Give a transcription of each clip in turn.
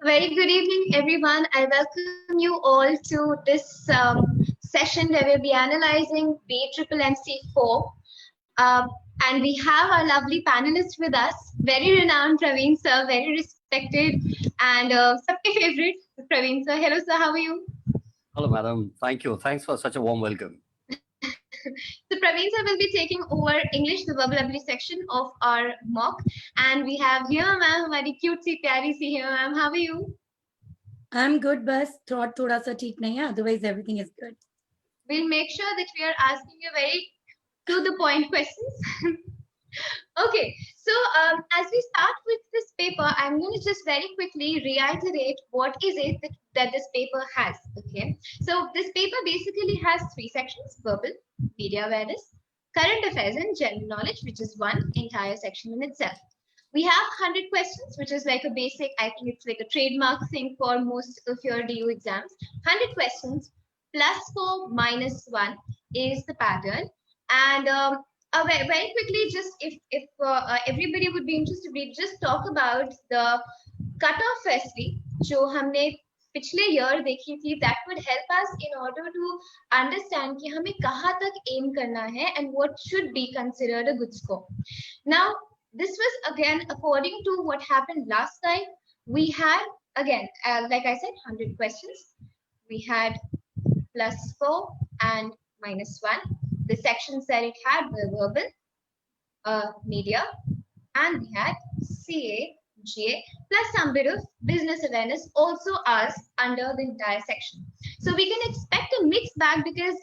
Very good evening, everyone. I welcome you all to this session where we'll be analyzing BMMC4. And we have our lovely panelists with us, very renowned Praveen sir, very respected, and सबके favorite Praveen sir. Hello sir, how are you? Hello, madam. Thank you. Thanks for such a warm welcome. So Praveen sir will be taking over English, the vocabulary section of our mock. And we have Hema ma'am, हमारी cute सी प्यारी सी Hema ma'am. How are you? I'm good, बस throat थोड़ा सा ठीक नहीं है, otherwise everything is good. We'll make sure that we are asking you very to the point questions. Okay, so as we start with this paper, I'm going to just very quickly reiterate what is it that this paper has. Okay, so this paper basically has three sections: verbal, media awareness, current affairs, and general knowledge, which is one entire section in itself. We have 100 questions, which is like a basic, I think it's like a trademark thing for most of your DU exams. 100 questions plus 4 minus 1 is the pattern. And very quickly, just if everybody would be interested, we just talk about the cutoff firstly, जो हमने पिछले year देखी थी, that would help us in order to understand कि हमें कहाँ तक aim करना है and what should be considered a good score. Now, this was again according to what happened last time. We had again, like I said, 100 questions. We had +4 and -1. The sections that it had were verbal, media, and we had CA, GA, plus some bit of business awareness also asked under the entire section. So we can expect a mixed bag because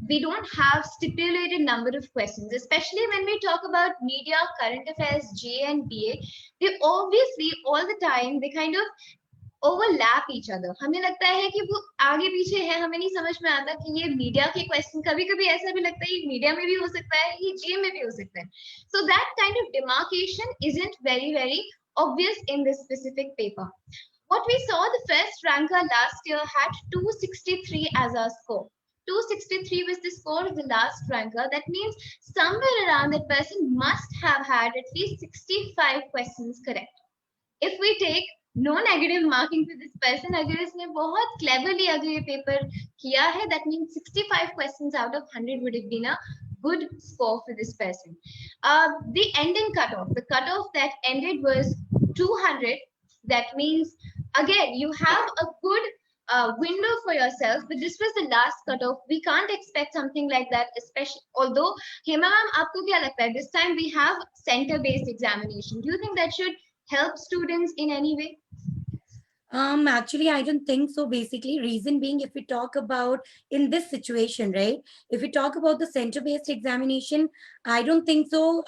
we don't have stipulated number of questions, especially when we talk about media, current affairs, GA and BA. They obviously all the time they kind of overlap each other. हमें लगता है कि वो आगे पीछे है, हमें नहीं समझ में आता कि ये मीडिया के क्वेश्चन, कभी कभी ऐसा भी लगता है ये मीडिया में भी हो सकता है, ये जीए में भी हो सकता है. So that kind of demarcation isn't very obvious in this specific paper. What we saw, the first ranker last year had 263 as our score. 263 was the score of the last ranker. That means somewhere around that person must have had at least 65 questions correct. If we take no negative marking to this person, अगर इसने बहुत cleverly अगर ये paper किया है, that means 65 questions out of 100 would have been a good score for this person. The ending cutoff, the cutoff that ended was 200. That means again you have a good window for yourself, but this was the last cutoff. We can't expect something like that, especially although Hema ma'am, आपको क्या लगता है? This time we have center-based examination. Do you think that should help students in any way? Actually, I don't think so. Basically, reason being, if we talk about in this situation, right? If we talk about the center-based examination, I don't think so.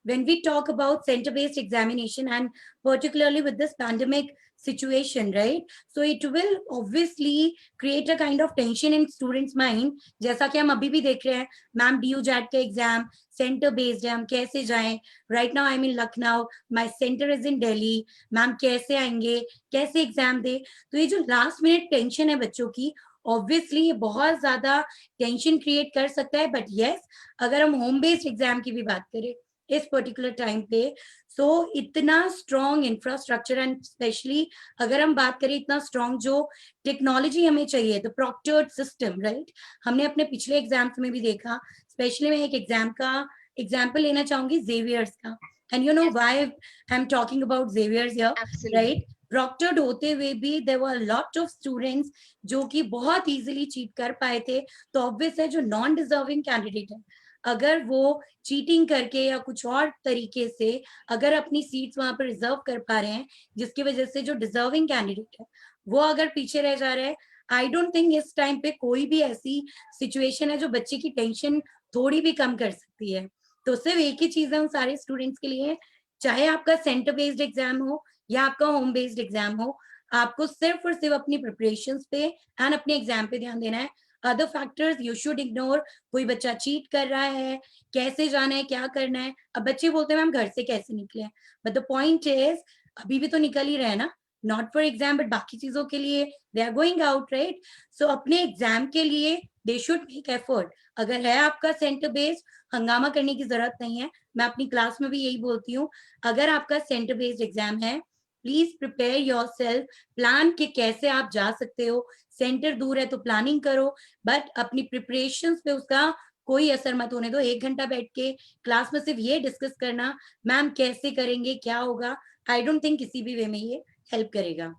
When we talk about center-based examination, and particularly with this pandemic situation, right? So it will obviously create a kind of tension in students' mind. जैसा कि हम अभी भी देख रहे हैं, ma'am DU JAT का exam centre based है, हम कैसे जाएं? Right now I am in Lucknow, my centre is in Delhi, ma'am कैसे आएंगे, कैसे एग्जाम दे? तो ये जो लास्ट मिनट टेंशन है बच्चों की, ऑब्वियसली ये बहुत ज्यादा टेंशन क्रिएट कर सकता है. बट यस, अगर हम होम बेस्ड एग्जाम की भी बात करें इस पर्टिकुलर टाइम पे, सो इतना स्ट्रॉन्ग इंफ्रास्ट्रक्चर एंड स्पेशली अगर हम बात करें इतना स्ट्रॉन्ग जो टेक्नोलॉजी हमें चाहिए, द प्रॉक्टर्ड सिस्टम, राइट? हमने अपने पिछले एग्जाम्स में भी देखा. स्पेशली मैं एक एग्जाम का एग्जाम्पल लेना चाहूंगी, जेवियर्स का. And you know why I am talking about Xavier's here, right? Proctored होते हुए भी there were lot of students जो कि बहुत इजीली चीट कर पाए थे. तो ऑब्वियस है जो नॉन डिजर्विंग कैंडिडेट है, अगर वो चीटिंग करके या कुछ और तरीके से अगर अपनी सीट्स वहां पर रिजर्व कर पा रहे हैं, जिसकी वजह से जो डिजर्विंग कैंडिडेट है वो अगर पीछे रह जा रहे हैं, आई डोंट थिंक इस टाइम पे कोई भी ऐसी सिचुएशन है जो बच्चे की टेंशन थोड़ी भी कम कर सकती है. तो सिर्फ एक ही चीज है उन सारे स्टूडेंट्स के लिए, चाहे आपका सेंटर बेस्ड एग्जाम हो या आपका होम बेस्ड एग्जाम हो, आपको सिर्फ और सिर्फ अपनी प्रिपरेशंस पे एंड अपने एग्जाम पे ध्यान देना है. Other factors you should ignore. कोई बच्चा चीट कर रहा है, कैसे जाना है, क्या करना है? अब बच्चे बोलते हैं मैम घर से कैसे निकले, बट द पॉइंट इज अभी भी तो निकल ही रहे हैं ना, नॉट फॉर एग्जाम बट बाकी चीजों के लिए they are going out, right? So अपने एग्जाम के लिए दे शुड मेक एफर्ट. अगर है आपका सेंटर बेस्ड, हंगामा करने की जरूरत नहीं है. मैं अपनी क्लास में भी यही बोलती हूँ, अगर आपका सेंटर बेस्ड एग्जाम है प्लीज प्रिपेयर योरसेल्फ, प्लान के कैसे आप जा सकते हो, सेंटर दूर है तो प्लानिंग करो, बट अपनी प्रिपरेशंस पे उसका कोई असर मत होने दो। 1 घंटा बैठ के क्लास में सिर्फ ये डिस्कस करना मैम कैसे करेंगे क्या होगा, आई डोंट थिंक किसी भी वे में ये हेल्प करेगा।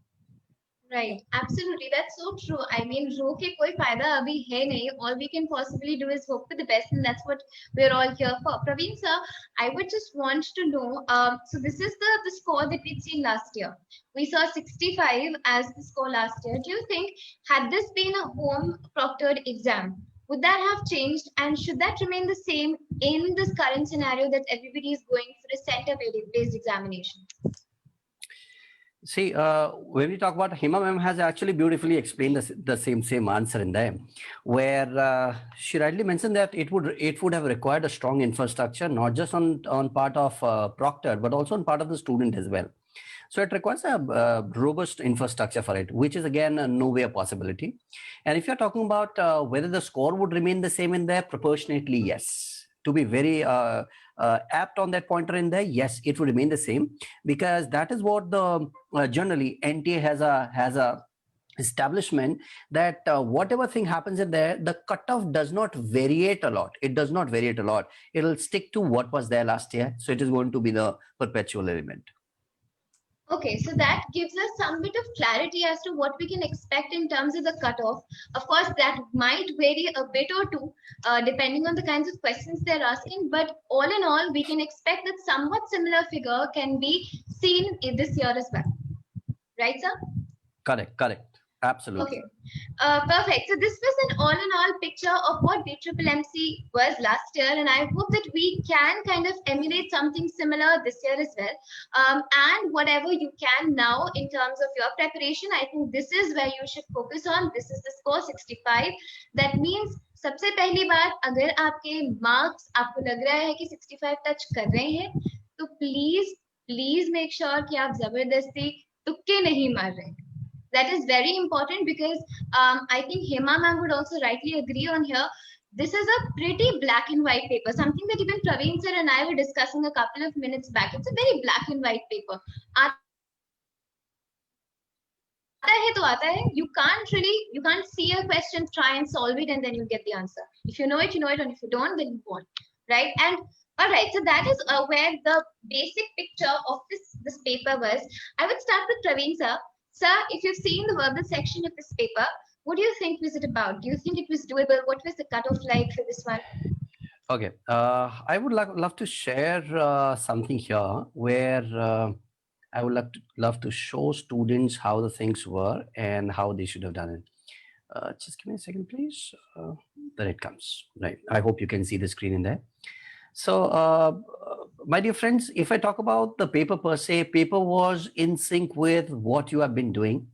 Right, absolutely. That's so true. I mean, रो के कोई फायदा अभी है नहीं. All we can possibly do is hope for the best, and that's what we're all here for. Praveen sir, I would just want to know. So this is the score that we'd seen last year. We saw 65 as the score last year. Do you think had this been a home proctored exam, would that have changed, and should that remain the same in this current scenario that everybody is going for a center-based examination? See, when we talk about Hima ma'am has actually beautifully explained the same answer in there, where she rightly mentioned that it would have required a strong infrastructure, not just on part of proctor, but also on part of the student as well. So it requires a robust infrastructure for it, which is again no way a possibility. And if you're talking about whether the score would remain the same in there, proportionately, yes. To be very apt on that pointer in there, yes, it would remain the same, because that is what the generally NTA has a establishment that whatever thing happens in there, the cutoff does not variate a lot. It does not variate a lot. It'll stick to what was there last year. So it is going to be the perpetual element. Okay, so that gives us some bit of clarity as to what we can expect in terms of the cutoff. Of course, that might vary a bit or two, depending on the kinds of questions they're asking. But all in all, we can expect that somewhat similar figure can be seen in this year as well. Right, sir? Correct. Absolutely. Okay, perfect. So this was an all-in-all picture of what BMMC was last year, and I hope that we can kind of emulate something similar this year as well. And whatever you can now in terms of your preparation, I think this is where you should focus on. This is the score 65. That means सबसे पहली बात, अगर आपके marks आपको लग रहा है कि 65 टच कर रहे हैं, तो please make sure कि आप जबरदस्ती तुक्के नहीं मार रहे हैं. That is very important, because I think Hema ma'am would also rightly agree on here. This is a pretty black and white paper, something that even Praveen sir and I were discussing a couple of minutes back. It's a very black and white paper. You can't see a question, try and solve it, and then you get the answer. If you know it, you know it, and if you don't, then you won't. Right? And all right, so that is where the basic picture of this paper was. I would start with Praveen sir. Sir, if you've seen the verbal section of this paper, what do you think was it about? Do you think it was doable? What was the cutoff like for this one? Okay, I would love to share something here where I would love to show students how the things were and how they should have done it. Just give me a second, please. There it comes. Right. I hope you can see the screen in there. So, my dear friends, if I talk about the paper per se, paper was in sync with what you have been doing.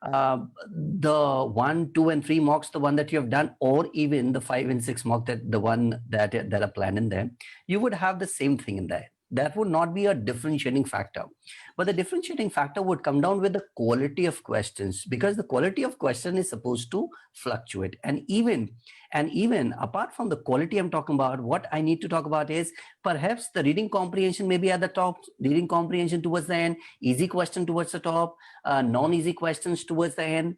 The 1, 2, and 3 mocks, the one that you have done, or even the 5 and 6 mock, the one that are planned in there, you would have the same thing in there. That would not be a differentiating factor. But the differentiating factor would come down with the quality of questions, because the quality of question is supposed to fluctuate. And even apart from the quality I'm talking about, what I need to talk about is perhaps the reading comprehension may be at the top, reading comprehension towards the end, easy question towards the top, non-easy questions towards the end.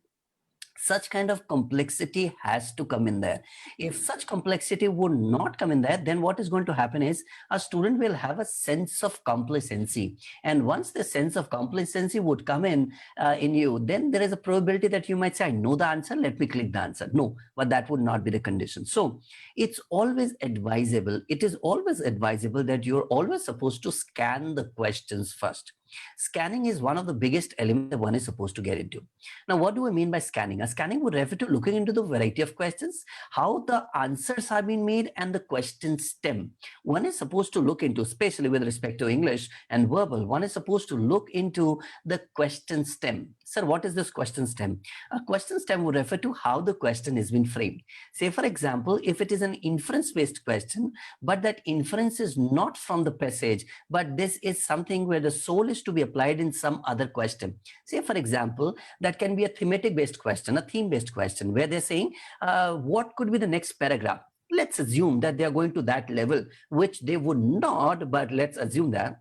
Such kind of complexity has to come in there. If such complexity would not come in there, then what is going to happen is a student will have a sense of complacency. And once the sense of complacency would come in you, then there is a probability that you might say, I know the answer, let me click the answer. No, but that would not be the condition. So it's always advisable. It is always advisable that you're always supposed to scan the questions first. Scanning is one of the biggest elements that one is supposed to get into. Now, what do I mean by scanning? A scanning would refer to looking into the variety of questions, how the answers are being made, and the question stem. One is supposed to look into, especially with respect to English and verbal, one is supposed to look into the question stem. Sir, what is this question stem? A question stem would refer to how the question has been framed. Say, for example, if it is an inference-based question, but that inference is not from the passage, but this is something where the soul is to be applied in some other question. Say, for example, that can be a thematic-based question, a theme-based question, where they're saying, what could be the next paragraph? Let's assume that they are going to that level, which they would not, but let's assume that.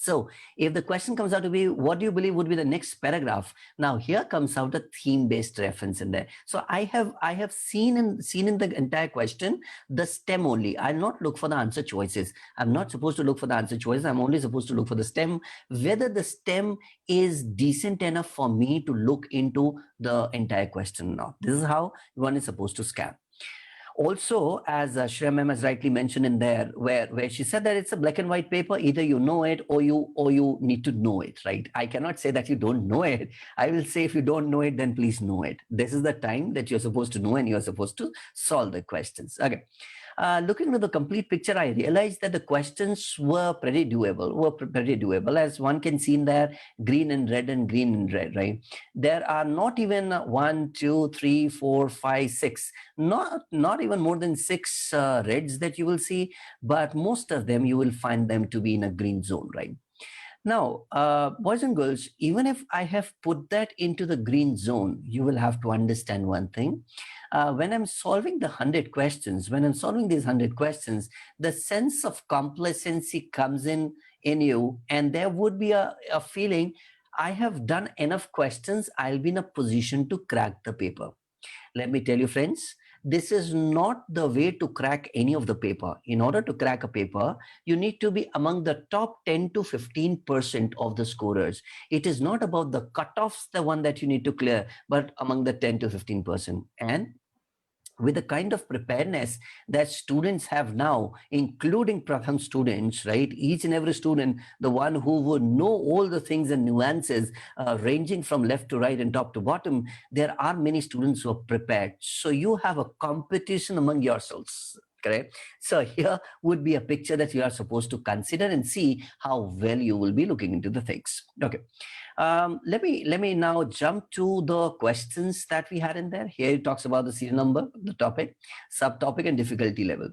So if the question comes out to be, what do you believe would be the next paragraph? Now here comes out a theme-based reference in there. So I have seen in the entire question the stem only. I'll not look for the answer choices. I'm not supposed to look for the answer choices. I'm only supposed to look for the stem, whether the stem is decent enough for me to look into the entire question or not. This is how one is supposed to scan. Also, as Shreya ma'am has rightly mentioned in there, where she said that it's a black and white paper, either you know it or you need to know it, right? I cannot say that you don't know it. I will say if you don't know it, then please know it. This is the time that you're supposed to know and you're supposed to solve the questions. Okay. Looking at the complete picture, I realized that the questions were pretty doable, as one can see in there, green and red, right? There are not even 1, 2, 3, 4, 5, 6, not even more than 6 reds that you will see, but most of them you will find them to be in a green zone, right? Now, boys and girls, even if I have put that into the green zone, you will have to understand one thing. When I'm solving the 100 questions, when I'm solving these 100 questions, the sense of complacency comes in you, and there would be a feeling, I have done enough questions, I'll be in a position to crack the paper. Let me tell you, friends, this is not the way to crack any of the paper. In order to crack a paper, you need to be among the top 10 to 15% of the scorers. It is not about the cutoffs, the one that you need to clear, but among the 10 to 15%. And with the kind of preparedness that students have now, including Pratham students, right? Each and every student, the one who would know all the things and nuances, ranging from left to right and top to bottom, there are many students who are prepared. So you have a competition among yourselves. Correct. So here would be a picture that you are supposed to consider and see how well you will be looking into the things. Okay. Let me now jump to the questions that we had in there. Here it talks about the serial number, the topic, subtopic, and difficulty level.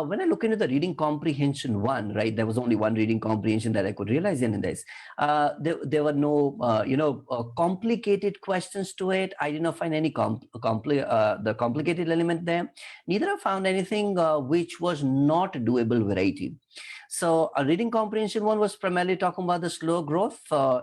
When I look into the reading comprehension one, right, there was only one reading comprehension that I could realize in this. There were no, complicated questions to it. I did not find any the complicated element there. Neither I found anything which was not doable variety. So a reading comprehension one was primarily talking about the slow growth,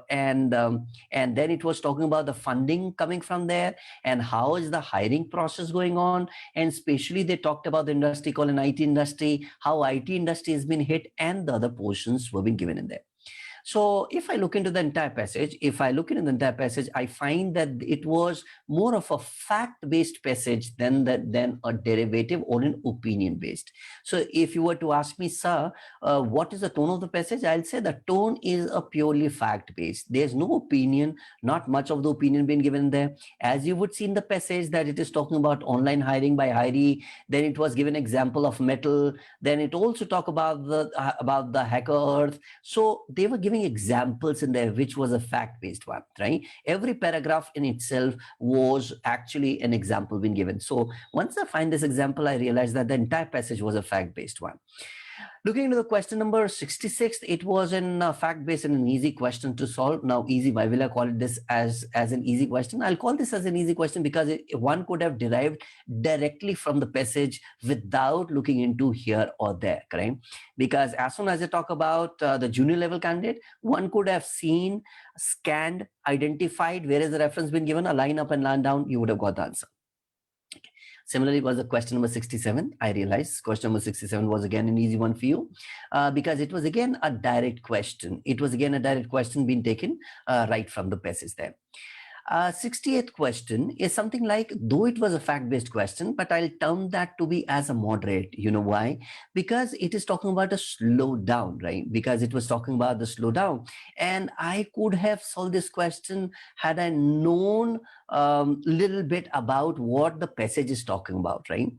and then it was talking about the funding coming from there and how is the hiring process going on. And especially they talked about the industry called an IT industry, how IT industry has been hit, and the other portions were being given in there. So if I look into the entire passage, I find that it was more of a fact-based passage than a derivative or an opinion-based. So if you were to ask me, sir, what is the tone of the passage? I'll say the tone is a purely fact-based. There's no opinion, not much of the opinion being given there. As you would see in the passage that it is talking about online hiring by Hiree, then it was given example of metal, then it also talked about the Hacker Earth. So they were giving examples in there, which was a fact-based one, right? Every paragraph in itself was actually an example being given. So once I find this example, I realized that the entire passage was a fact-based one. Looking into the question number 66, it was a fact-based and an easy question to solve. Now, easy, why will I call it this as an easy question? I'll call this as an easy question because one could have derived directly from the passage without looking into here or there, correct? Because as soon as I talk about the junior level candidate, one could have seen, scanned, identified where is the reference been given, a line up and line down, you would have got the answer. Similarly, was the question number 67. I realized question number 67 was again an easy one for you because it was again a direct question. It was again a direct question being taken right from the passage there. 68th question is something like, though it was a fact-based question, but I'll term that to be as a moderate. You know why? Because it is talking about a slowdown, right? Because it was talking about the slowdown. And I could have solved this question had I known little bit about what the passage is talking about, right?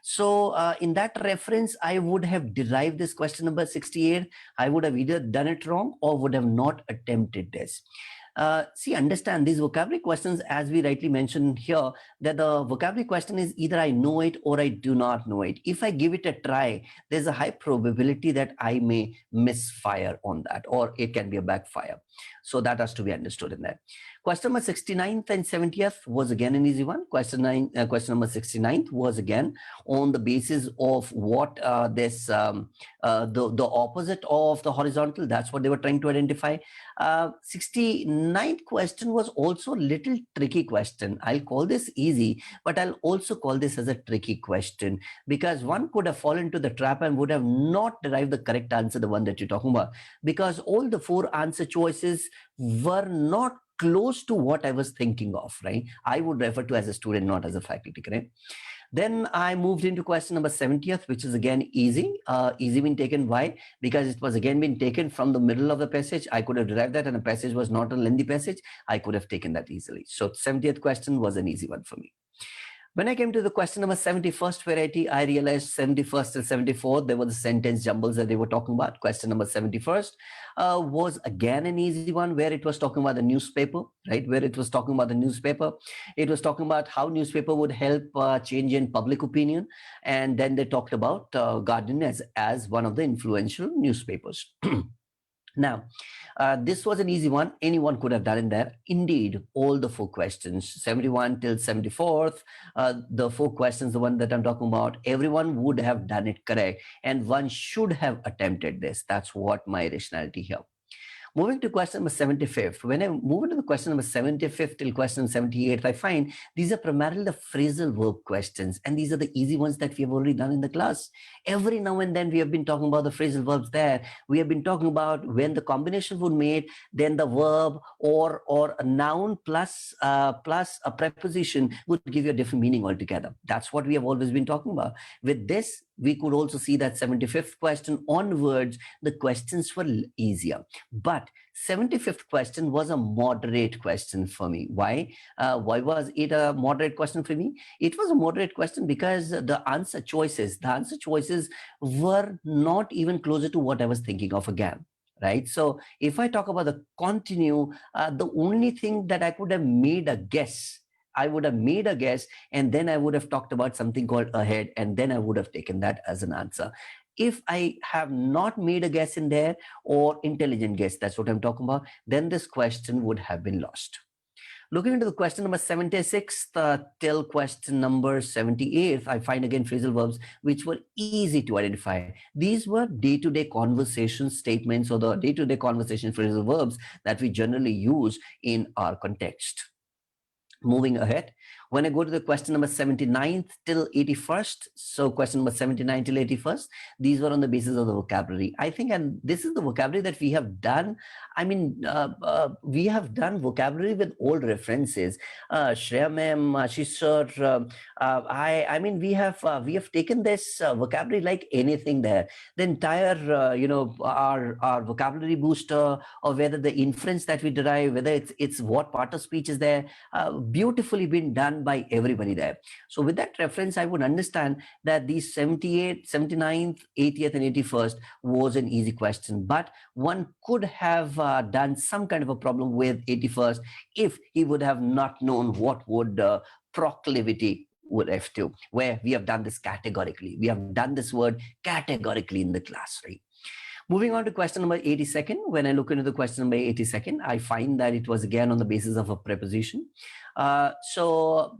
So in that reference, I would have derived this question number 68. I would have either done it wrong or would have not attempted this. See, understand these vocabulary questions, as we rightly mentioned here, that the vocabulary question is either I know it or I do not know it. If I give it a try, there's a high probability that I may misfire on that, or it can be a backfire. So that has to be understood in that. Question number 69th and 70th was again an easy one. Question number 69th was again on the basis of what the opposite of the horizontal. That's what they were trying to identify. 69th question was also a little tricky question. I'll call this easy, but I'll also call this as a tricky question, because one could have fallen into the trap and would have not derived the correct answer, the one that you're talking about, because all the 4 answer choices were not close to what I was thinking of, right? I would refer to as a student, not as a faculty, correct? Then I moved into question number 70th, which is again easy. Easy being taken. Why? Because it was again been taken from the middle of the passage. I could have derived that, and the passage was not a lengthy passage. I could have taken that easily. So 70th question was an easy one for me. When I came to the question number 71st variety, I realized 71st and 74th, there were the sentence jumbles that they were talking about. Question number 71st was again an easy one, where it was talking about the newspaper, right? Where it was talking about the newspaper. It was talking about how newspaper would help change in public opinion. And then they talked about Guardian as one of the influential newspapers. Now, this was an easy one. Anyone could have done it there. Indeed, all the 4 questions, 71 till 74th, the 4 questions, the one that I'm talking about, everyone would have done it correct. And one should have attempted this. That's what my rationality here. Moving to question number 75th, when I move into the question number 75th till question 78th, I find these are primarily the phrasal verb questions. And these are the easy ones that we have already done in the class. Every now and then we have been talking about the phrasal verbs there. We have been talking about when the combination would made, then the verb or a noun plus a preposition would give you a different meaning altogether. That's what we have always been talking about. With this, we could also see that 75th question onwards, the questions were easier. But 75th question was a moderate question for me. Why? Why was it a moderate question for me? It was a moderate question because the answer choices were not even closer to what I was thinking of again. Right. So if I talk about the continue, the only thing that I could have made a guess, I would have made a guess, and then I would have talked about something called ahead, and then I would have taken that as an answer. If I have not made a guess in there, or intelligent guess, that's what I'm talking about, then this question would have been lost. Looking into the question number 76 till question number 78, I find again phrasal verbs which were easy to identify. These were day-to-day conversation statements, or the day-to-day conversation phrasal verbs that we generally use in our context. Moving ahead, when I go to the question number 79th till 81st, so question number 79 till 81st, these were on the basis of the vocabulary. I think, and this is the vocabulary that we have done. I mean, we have done vocabulary with old references. Shreya ma'am, Ashish sir, I mean, we have taken this vocabulary like anything there. The entire, our vocabulary booster, or whether the inference that we derive, whether it's what part of speech is there, beautifully been done by everybody there. So with that reference, I would understand that these 78th, 79th, 80th, and 81st was an easy question. But one could have done some kind of a problem with 81st if he would have not known what would proclivity would have to, where we have done this categorically. We have done this word categorically in the class, right? Moving on to question number 82nd, when I look into the question number 82nd, I find that it was again on the basis of a preposition. So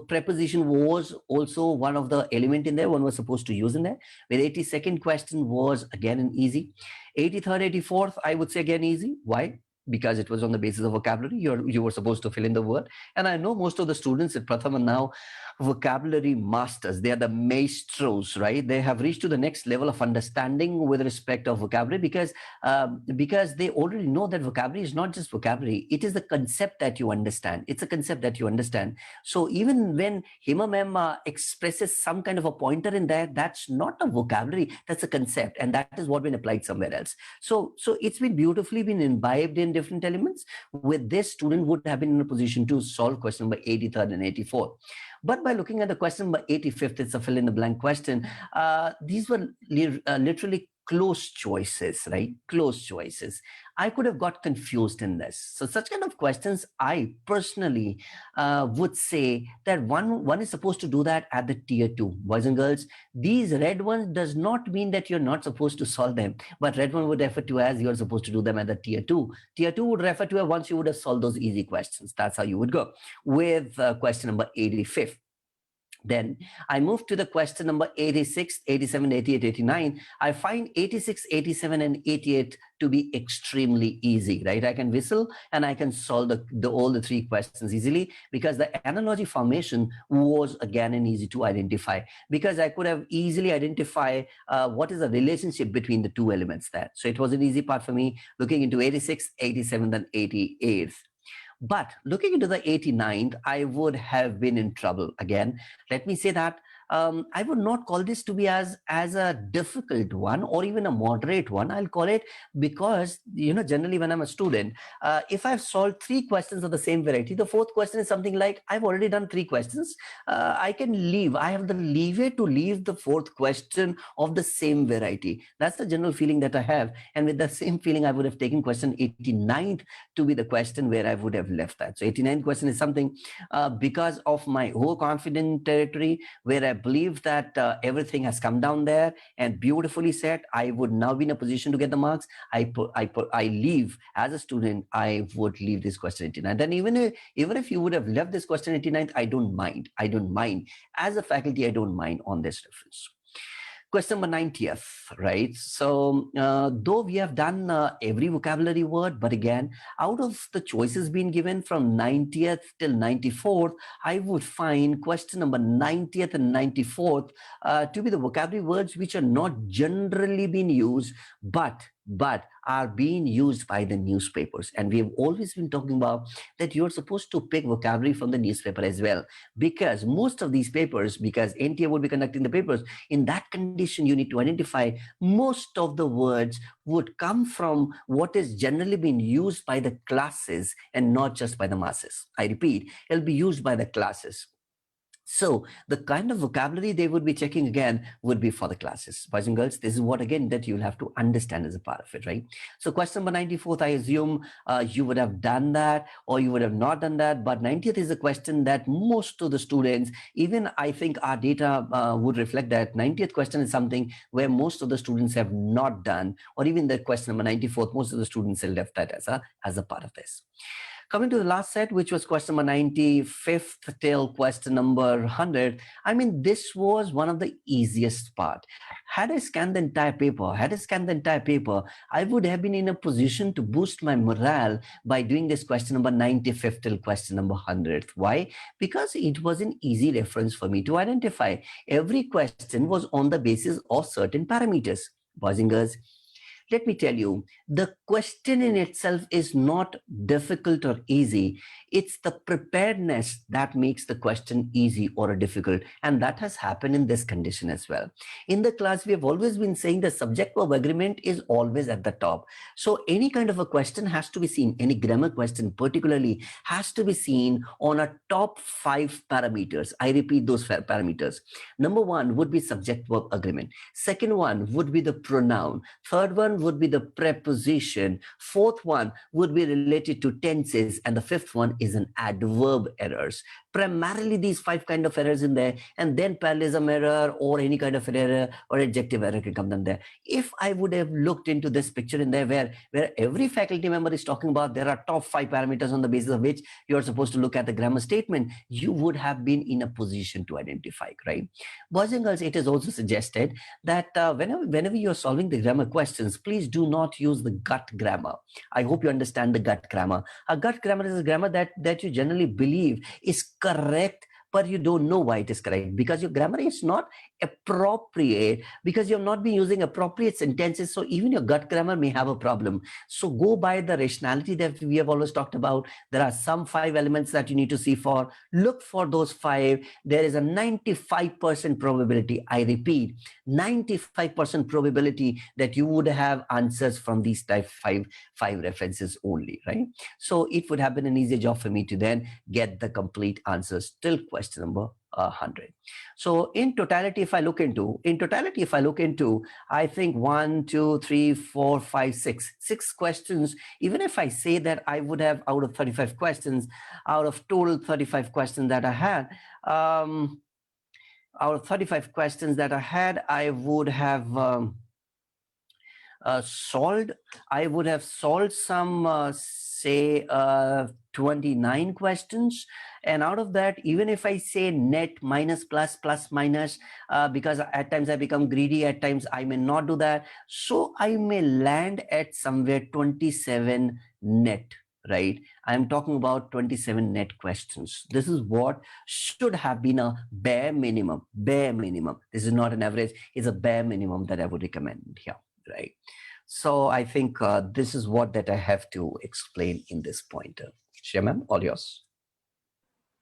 preposition was also one of the element in there one was supposed to use in there. With 82nd question was again an easy. 83rd, 84th, I would say again easy. Why? Because it was on the basis of vocabulary. You were supposed to fill in the word. And I know most of the students at Pratham are now vocabulary masters. They are the maestros, right? They have reached to the next level of understanding with respect of vocabulary because they already know that vocabulary is not just vocabulary. It is the concept that you understand. It's a concept that you understand. So even when Hima ma'am expresses some kind of a pointer in there, that's not a vocabulary, that's a concept. And that is what been applied somewhere else. So it's been beautifully been imbibed in different elements. With this, student would have been in a position to solve question number 83rd and 84th. But by looking at the question number 85th, it's a fill in the blank question. These were literally close choices, right? Close choices. I could have got confused in this. So such kind of questions, I personally would say that one is supposed to do that at the tier 2. Boys and girls, these red ones does not mean that you're not supposed to solve them, but red one would refer to as you're supposed to do them at the tier 2. Tier 2 would refer to once you would have solved those easy questions. That's how you would go with question number 85. Then I move to the question number 86, 87, 88, 89. I find 86, 87, and 88 to be extremely easy, right? I can whistle and I can solve all the three questions easily because the analogy formation was again and easy to identify because I could have easily identify what is the relationship between the two elements there. So it was an easy part for me looking into 86, 87, and 88. But looking into the 89th, I would have been in trouble. Again, let me say that I would not call this to be as a difficult one or even a moderate one. I'll call it because, generally when I'm a student, if I've solved three questions of the same variety, the fourth question is something like, I've already done three questions. I can leave. I have the leeway to leave the fourth question of the same variety. That's the general feeling that I have. And with the same feeling, I would have taken question 89th to be the question where I would have left that. So 89th question is something because of my overconfident territory where I believe that everything has come down there and beautifully said, I would now be in a position to get the marks. I leave as a student, I would leave this question 89. Then even if you would have left this question 89th, I don't mind. As a faculty, I don't mind on this reference. Question number 90th, right? So though we have done every vocabulary word, but again, out of the choices being given from 90th till 94th, I would find question number 90th and 94th to be the vocabulary words which are not generally being used, but are being used by the newspapers. And we have always been talking about that you're supposed to pick vocabulary from the newspaper as well, because most of these papers, because NTA would be conducting the papers, in that condition, you need to identify most of the words would come from what is generally being used by the classes and not just by the masses. I repeat, it'll be used by the classes. So the kind of vocabulary they would be checking again would be for the classes. Boys and girls, this is what again that you'll have to understand as a part of it, right? So question number 94th, I assume you would have done that or you would have not done that. But 90th is a question that most of the students, even I think our data would reflect that 90th question is something where most of the students have not done, or even the question number 94th, most of the students have left that as a part of this. Coming to the last set, which was question number 95th till question number 100, I mean, this was one of the easiest part. Had I scanned the entire paper, I would have been in a position to boost my morale by doing this question number 95th till question number 100th. Why? Because it was an easy reference for me to identify. Every question was on the basis of certain parameters. Boys and girls, let me tell you, the question in itself is not difficult or easy. It's the preparedness that makes the question easy or difficult. And that has happened in this condition as well. In the class, we have always been saying the subject-verb agreement is always at the top. So any kind of a question has to be seen, any grammar question particularly has to be seen on a top 5 parameters. I repeat those parameters. Number 1 would be subject-verb agreement. Second one would be the pronoun. Third one would be the preposition. Fourth one would be related to tenses, and the fifth one is an adverb errors. Primarily these 5 kind of errors in there, and then parallelism error or any kind of error or adjective error can come down there. If I would have looked into this picture in there where every faculty member is talking about there are top 5 parameters on the basis of which you're supposed to look at the grammar statement, you would have been in a position to identify, right? Boys and girls, it is also suggested that whenever you're solving the grammar questions, please do not use the gut grammar. I hope you understand the gut grammar. A gut grammar is a grammar that you generally believe is correct, but you don't know why it is correct because your grammar is not appropriate, because you've not been using appropriate sentences. So even your gut grammar may have a problem. So go by the rationality that we have always talked about. There are some 5 elements that you need to see for. Look for those 5. There is a 95% probability. I repeat, 95% probability that you would have answers from these type 5 references only, right? So it would have been an easy job for me to then get the complete answers till question question number 100. So in totality, if I look into, I think 1, 2, 3, 4, 5, 6 questions. Even if I say that I would have out of 35 questions, out of total 35 questions that I had, out of 35 questions that I had, I would have solved some, say, 29 questions. And out of that, even if I say net, minus, plus, plus, minus, because at times I become greedy, at times I may not do that. So I may land at somewhere 27 net, right? I'm talking about 27 net questions. This is what should have been a bare minimum. This is not an average, it's a bare minimum that I would recommend here, right? So I think this is what that I have to explain in this pointer. Shreya ma'am, all yours.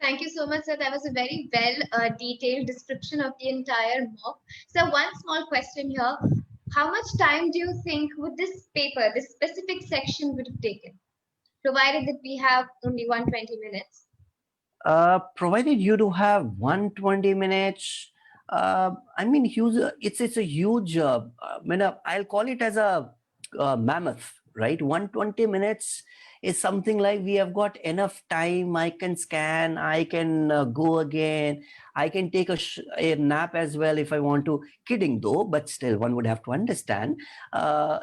Thank you so much, sir. That was a very well detailed description of the entire mock. So one small question here. How much time do you think would this paper, this specific section would have taken, provided that we have only 120 minutes? Provided you do have 120 minutes, I mean, huge. It's a huge. I'll call it as a mammoth, right? 120 minutes is something like we have got enough time. I can scan. I can go again. I can take a nap as well if I want to. Kidding though, but still, one would have to understand.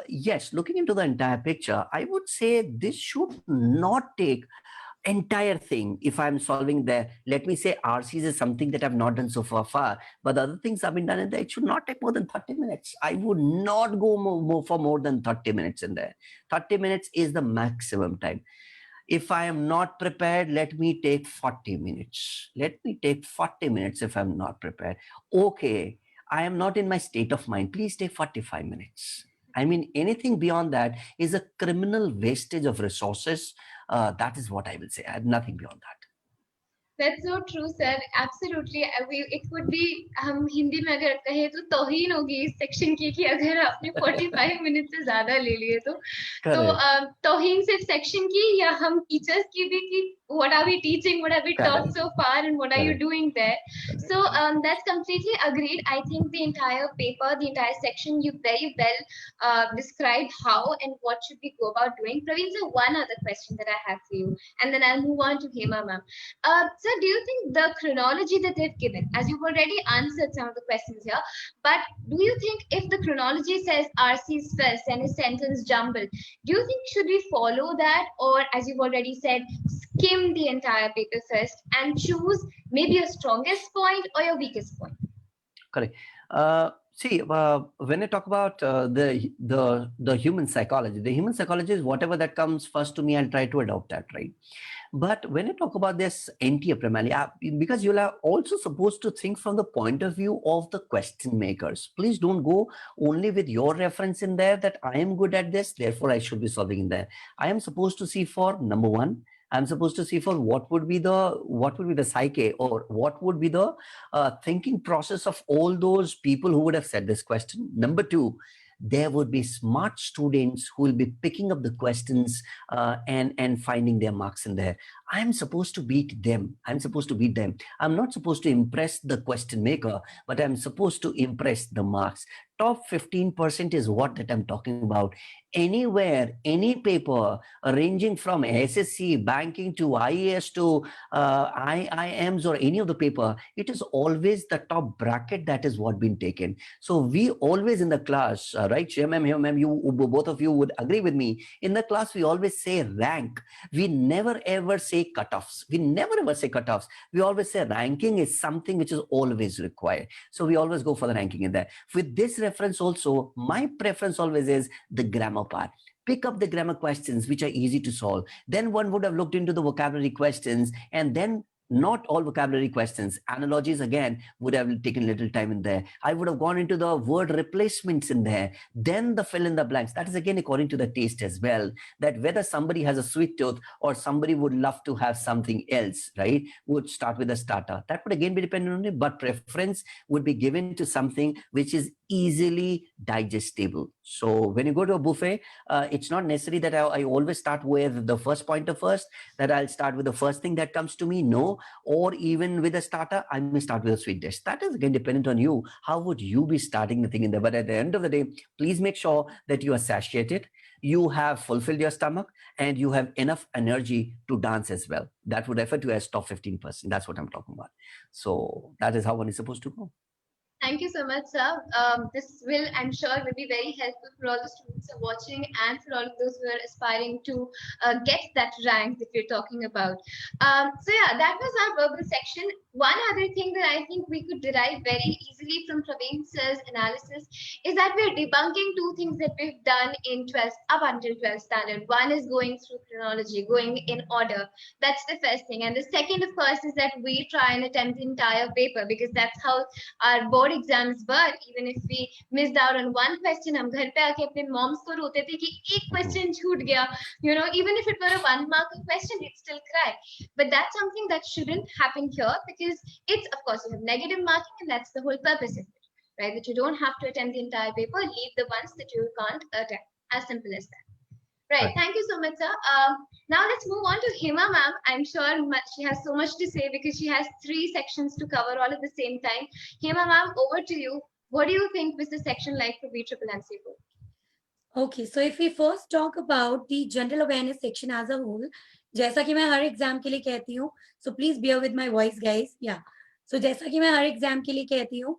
Yes, looking into the entire picture, I would say this should not take entire thing. If I'm solving there, let me say RCs is something that I've not done so far, but the other things have been done in there. It should not take more than 30 minutes. I would not go for more than 30 minutes in there. 30 minutes is the maximum time. If I am not prepared, let me take 40 minutes. Let me take 40 minutes if I'm not prepared. Okay, I am not in my state of mind. Please take 45 minutes. I mean, anything beyond that is a criminal wastage of resources. That is what I will say. I have nothing beyond that. That's so true, sir. Absolutely. It would be हम हिंदी में अगर कहे तो तौहीन होगी इस section की कि अगर आपने 45 मिनट से ज्यादा ले लिए तो तौहीन सिर्फ सेक्शन की या हम टीचर्स की भी कि what are we teaching, what have we taught so far, and what are you doing there? So that's completely agreed. I think the entire paper, the entire section, you very well described how and what should we go about doing. Praveen sir, one other question that I have for you, and then I'll move on to Hema ma'am. Sir, do you think the chronology that they've given, as you've already answered some of the questions here, but do you think if the chronology says RC's first and his sentence jumbled, do you think should we follow that, or as you've already said, skim the entire paper first and choose maybe your strongest point or your weakest point? Correct. See, when I talk about the human psychology is whatever that comes first to me, I'll try to adopt that, right? But when I talk about this NTA primarily, because you're also supposed to think from the point of view of the question makers. Please don't go only with your reference in there that I am good at this, therefore I should be solving in there. I am supposed to see for number one, I'm supposed to see for what would be the psyche, or what would be the thinking process of all those people who would have said this question. Number two, there would be smart students who will be picking up the questions and finding their marks in there. I'm supposed to beat them. I'm not supposed to impress the question maker, but I'm supposed to impress the marks. Top 15% is what that I'm talking about. Anywhere, any paper ranging from SSC, banking to IAS to IIMs or any of the paper, it is always the top bracket that is what been taken. So we always in the class, right, Shreya ma'am, you both of you would agree with me. In the class, we always say rank. We never ever say cutoffs. We always say ranking is something which is always required. So we always go for the ranking in there. With this reference also, my preference always is the grammar part. Pick up the grammar questions which are easy to solve. Then one would have looked into the vocabulary questions, and then not all vocabulary questions. Analogies again would have taken a little time in there. I would have gone into the word replacements in there. Then the fill in the blanks. That is again according to the taste as well. That whether somebody has a sweet tooth or somebody would love to have something else, right? Would start with a starter. That would again be dependent on it, but preference would be given to something which is easily digestible. So when you go to a buffet, it's not necessary that I always start with the first pointer first, that I'll start with the first thing that comes to me. No, or even with a starter, I may start with a sweet dish. That is again dependent on you. How would you be starting the thing in there? But at the end of the day, please make sure that you are satiated, you have fulfilled your stomach, and you have enough energy to dance as well. That would refer to as top 15%. That's what I'm talking about. So that is how one is supposed to go. Thank you so much, sir. This will, I'm sure, will be very helpful for all the students who are watching and for all of those who are aspiring to get that rank that we're talking about. So yeah, that was our verbal section. One other thing that I think we could derive very easily from Praveen sir's analysis is that we're debunking two things that we've done in 12th up until 12th standard. One is going through chronology, going in order. That's the first thing. And the second, of course, is that we try and attempt the entire paper, because that's how our board exams were. Even if we missed out on one question, हम घर पे आके अपने moms को रोते थे कि एक question छूट गया. You know, even if it were a 1 mark question, we'd still cry. But that's something that shouldn't happen here, because it's, of course, you have negative marking, and that's the whole purpose of it, right? That you don't have to attempt the entire paper, leave the ones that you can't attempt. As simple as that. Right. Thank you so much, sir. Now let's move on to Hima ma'am. I'm sure she has so much to say because she has 3 sections to cover all at the same time. Hima ma'am, over to you. What do you think was the section like for BMMC? Okay, so if we first talk about the general awareness section as a whole, जैसा कि मैं हर exam के लिए कहती हूँ, so please bear with my voice, guys. Yeah. So जैसा कि मैं हर एग्जाम के लिए कहती हूँ,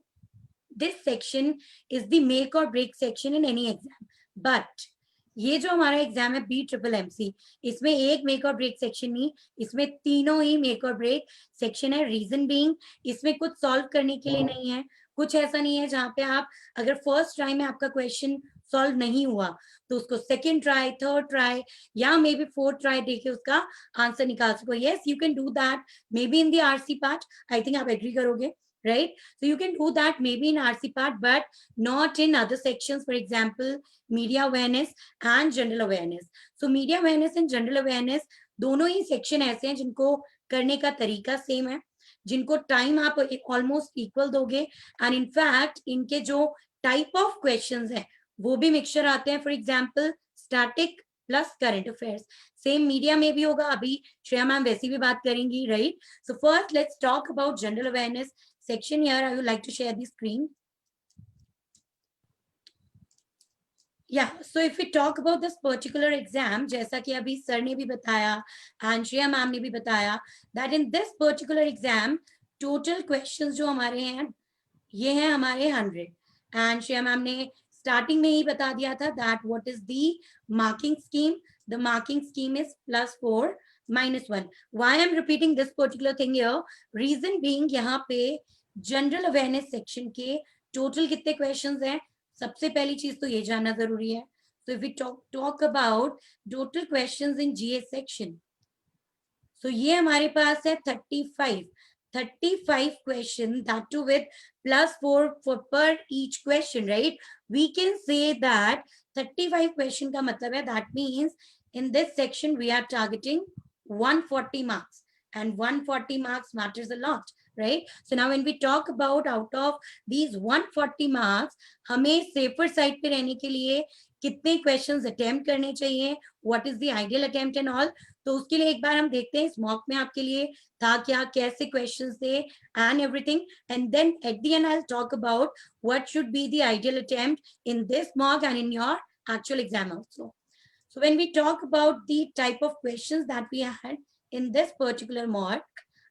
this section is the make or break section in any exam. But ये जो हमारा एग्जाम है BMMC, इसमें एक मेक और ब्रेक सेक्शन नहीं, इसमें तीनों ही मेक और ब्रेक सेक्शन है. रीजन बीइंग, इसमें कुछ सॉल्व करने के लिए नहीं है. कुछ ऐसा नहीं है जहाँ पे आप अगर फर्स्ट ट्राई में आपका क्वेश्चन सॉल्व नहीं हुआ तो उसको सेकेंड ट्राई, थर्ड ट्राई या मे बी फोर्थ ट्राई देके उसका आंसर निकाल सको. Yes, you can do that may be in the RC part. I think आप एग्री करोगे, right? So you can do that maybe in RC part, but not in other sections. For example, media awareness and general awareness. So media awareness and general awareness दोनों ही section ऐसे हैं जिनको करने का तरीका same है, जिनको टाइम आप ऑलमोस्ट इक्वल दोगे, एंड इनफैक्ट इनके जो टाइप ऑफ क्वेश्चंस हैं वो भी मिक्सचर आते हैं. For example static plus current affairs. Same media में भी होगा. अभी श्रेया मैम वैसी भी बात करेंगी, right? So first let's talk about general awareness section. Here I would like to share the screen. Yeah, so if we talk about this particular exam, जैसा कि अभी सर ने भी बताया and श्रेया मैम ने भी बताया, that in this particular exam total questions जो हमारे हैं ये हैं हमारे 100, and श्रेया मैम ने starting में ही बता दिया था that what is the marking scheme. The marking scheme is +4 -1. Why I'm repeating this particular thing here? Reason being, यहाँ पे जनरल अवेयरनेस सेक्शन के टोटल कितने क्वेश्चंस हैं, सबसे पहली चीज तो ये जानना जरूरी है. So if we talk about total questions in GA section, so ये हमारे पास है 35 question, that too with +4 for per each question, right? We can say that 35 question का मतलब है that means in this section we are targeting 140 marks, and 140 marks matters a lot, right? So now when we talk about out of these 140 marks, हमें safer side पे रहने के लिए कितने questions attempt करने चाहिए, what is the ideal attempt and all. तो उसके लिए एक बार हम देखते हैं इस mock में आपके लिए था क्या, कैसे questions थे and everything, and then at the end I'll talk about what should be the ideal attempt in this mock and in your actual exam also. So when we talk about the type of questions that we had in this particular mock,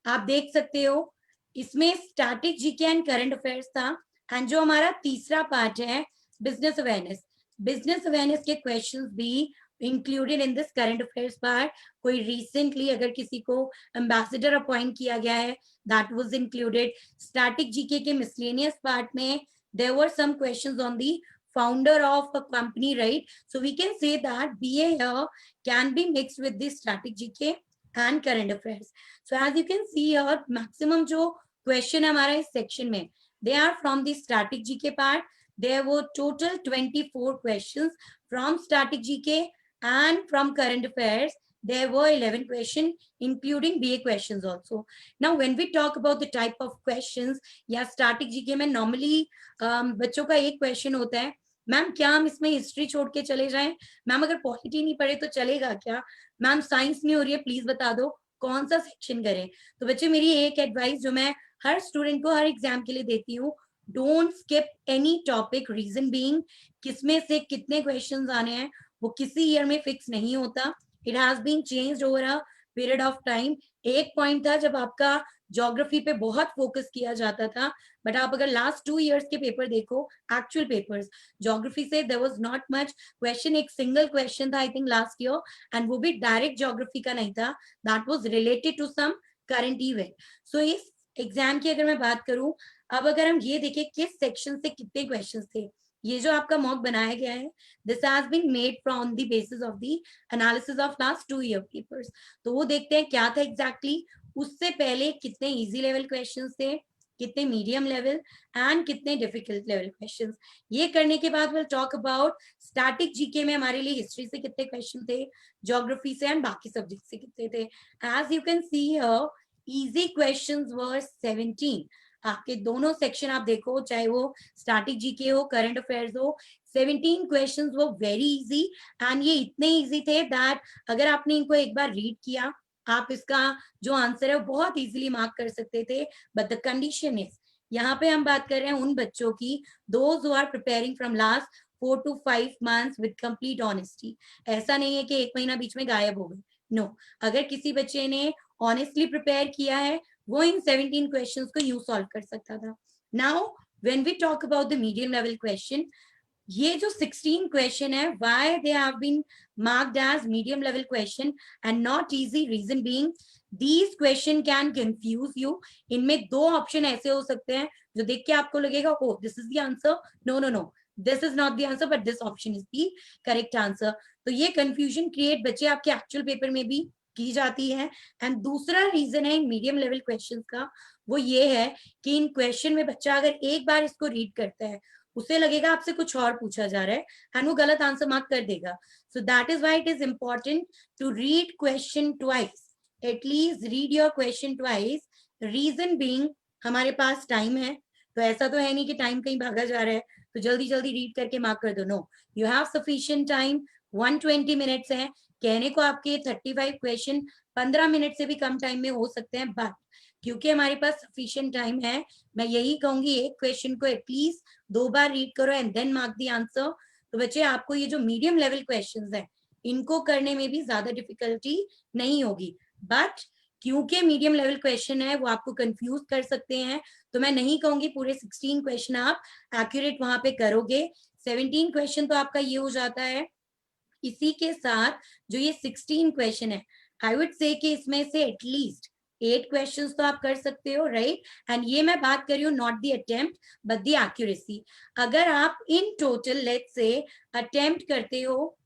आप देख सकते हो इसमें static GK and current affairs था, and जो हमारा तीसरा part है बिजनेस अवेयरनेस, बिजनेस अवेयरनेस के क्वेश्चंस भी included in this current affairs part. कोई रिसेंटली अगर किसी को एम्बेसडर अपॉइंट किया गया है, that was included. Static GK के मिसलेनियस पार्ट में there were some questions on the founder of a company, right? So we can say that BA here can be mixed with the static GK and current affairs. So as you can see here, maximum जो question है हमारा इस section में, they are from the static GK part. There were total 24 questions from static GK and from current affairs there were 11 questions, including BA questions also. Now, when we talk about the type of questions, या static GK में normally बच्चों का एक question होता है, ma'am क्या हम इसमें हिस्ट्री छोड़ के चले जाएं? मैम अगर पॉलिटी नहीं पढ़े तो चलेगा क्या? मैम साइंस नहीं हो रही है, प्लीज बता दो कौन सा सेक्शन करें? तो बच्चे मेरी एक एडवाइस जो मैं हर स्टूडेंट को हर एग्जाम के लिए देती हूँ, don't skip any topic. Reason being, किसमें से कितने क्वेश्चंस आने हैं वो किसी ईयर में फिक्स नहीं होता. It has been changed over a period of time. एक पॉइंट था जब आपका ज्योग्राफी पे बहुत फोकस किया जाता था, बट आप अगर लास्ट 2 इयर्स के पेपर देखो, एक्चुअल पेपर्स, ज्योग्राफी से there was not much question. एक सिंगल क्वेश्चन था I think last year, and वो भी डायरेक्ट ज्योग्राफी का नहीं था, that was related to some current event. So इस एग्जाम की अगर मैं बात करूं, अब अगर हम ये देखें किस सेक्शन से कितने क्वेश्चंस थे, ये जो आपका मॉक बनाया गया है, this has been made from the basis of the analysis of last 2 year papers. तो वो देखते हैं क्या था एग्जैक्टली, उससे पहले कितने इजी लेवल क्वेश्चंस थे, कितने मीडियम लेवल एंड कितने डिफिकल्ट लेवल क्वेश्चंस. ये करने के बाद will talk about static GK में हमारे लिए हिस्ट्री से कितने क्वेश्चन थे, ज्योग्राफी से एंड बाकी सब्जेक्ट से कितने थे. As you can see here, easy questions were 17. आपके दोनों सेक्शन आप देखो, चाहे वो स्टैटिक जीके हो, करंट अफेयर्स हो, 17 क्वेश्चंस वो वेरी इजी. एंड ये इतने इजी थे दैट अगर आपने इनको एक बार रीड किया, आप इसका जो आंसर है वो बहुत इजीली मार्क कर सकते थे. बट द कंडीशन इज, यहाँ पे हम बात कर रहे हैं उन बच्चों की, those who are preparing from last 4 to 5 months with complete honesty. ऐसा नहीं है कि एक महीना बीच में गायब हो गए. नो, अगर किसी बच्चे ने ऑनेस्टली प्रिपेयर किया है, वो इन 17 क्वेश्चंस को यूं सॉल्व कर सकता था. Now when we talk about the medium level question, ये जो 16 क्वेश्चन है, why they have been marked as medium level question and not easy, reason being these question can confuse you. इनमें दो ऑप्शन ऐसे हो सकते हैं जो देख के आपको लगेगा oh this is the answer, no no no, this is not the answer, but this option is the correct answer. तो ये कंफ्यूजन क्रिएट बच्चे आपके एक्चुअल पेपर में भी की जाती है. एंड दूसरा रीजन है इन मीडियम लेवल क्वेश्चंस का, वो ये है कि इन क्वेश्चन में बच्चा अगर एक बार इसको रीड करता है, उसे लगेगा आपसे कुछ और पूछा जा रहा है एंड वो गलत आंसर मार्क कर देगा. So that is why it is important to read question twice. At least read your question twice. Reason being, हमारे पास टाइम है, तो ऐसा तो है नहीं कि टाइम कहीं भागा जा रहा है तो जल्दी जल्दी रीड करके मार्क कर दो. No, you have sufficient time. 120 minutes है. कहने को आपके 35 क्वेश्चन 15 मिनट से भी कम टाइम में हो सकते हैं, बट क्योंकि हमारे पास सफिशिएंट टाइम है, मैं यही कहूंगी एक क्वेश्चन को एटलीस्ट 2 बार रीड करो and then mark the answer. तो बच्चे आपको ये जो मीडियम लेवल क्वेश्चंस हैं, इनको करने में भी ज्यादा डिफिकल्टी नहीं होगी. बट क्योंकि मीडियम लेवल क्वेश्चन है, वो आपको कंफ्यूज कर सकते हैं, तो मैं नहीं कहूंगी पूरे 16 क्वेश्चन आप एक्यूरेट वहां पे करोगे. 17 क्वेश्चन तो आपका ये हो जाता है. इसी के साथ जो ये 16 क्वेश्चन है, आई वुड से कि इसमें से एटलीस्ट 8 क्वेश्चंस तो आप कर सकते हो, राइट. एंड ये मैं बात कर रही हूँ not the attempt but the accuracy. अगर आप in total let's say attempt करते हो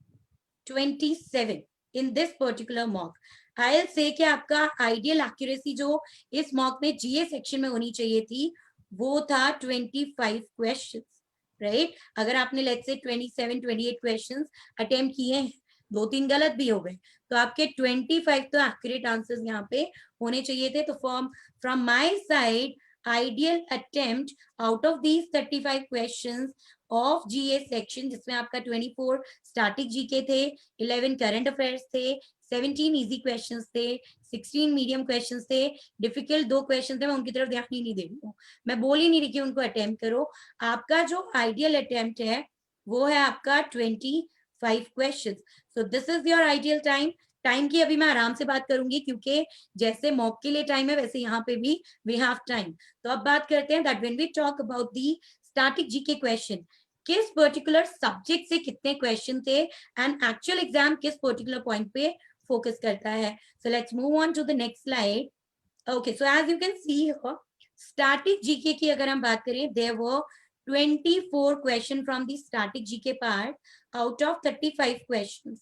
27 in this particular mock, I will say कि आपका आइडियल एक्यूरेसी जो इस मॉक में जीए सेक्शन में होनी चाहिए थी, वो था 25 क्वेश्चंस, राइट. अगर आपने लेट्स से 27 28 क्वेश्चंस अटेम्प्ट किए हैं, 2-3 गलत भी हो गए, तो आपके 25 तो एक्यूरेट आंसर्स यहाँ पे होने चाहिए थे. तो from my side, ideal attempt out of these 35 questions of GA section, जिसमें आपका 24 स्टैटिक जीके थे, 11 करंट अफेयर्स थे, 17 इजी क्वेश्चंस थे, 16 मीडियम क्वेश्चंस थे, डिफिकल्ट 2 क्वेश्चन थे, मैं उनकी तरफ ध्यान ही नहीं दे रही हूँ. मैं बोल ही नहीं रही कि उनको अटेम्प्ट करो. आपका जो आइडियल अटेम्प्ट है वो है आपका 25 questions. So this is your ideal time. Time की अभी मैं आराम से बात करूंगी, क्योंकि जैसे मॉक के लिए टाइम है वैसे यहाँ पे भी वी हैव टाइम. तो अब बात करते हैं that when we talk about the static GK question, किस पर्टिकुलर सब्जेक्ट से कितने क्वेश्चन थे एंड एक्चुअल एग्जाम किस पर्टिकुलर पॉइंट पे फोकस करता है. So let's move on to the next slide. Okay, so as you can see here, static GK की अगर हम बात करें, there were 24 question from the static GK part out of 35 questions.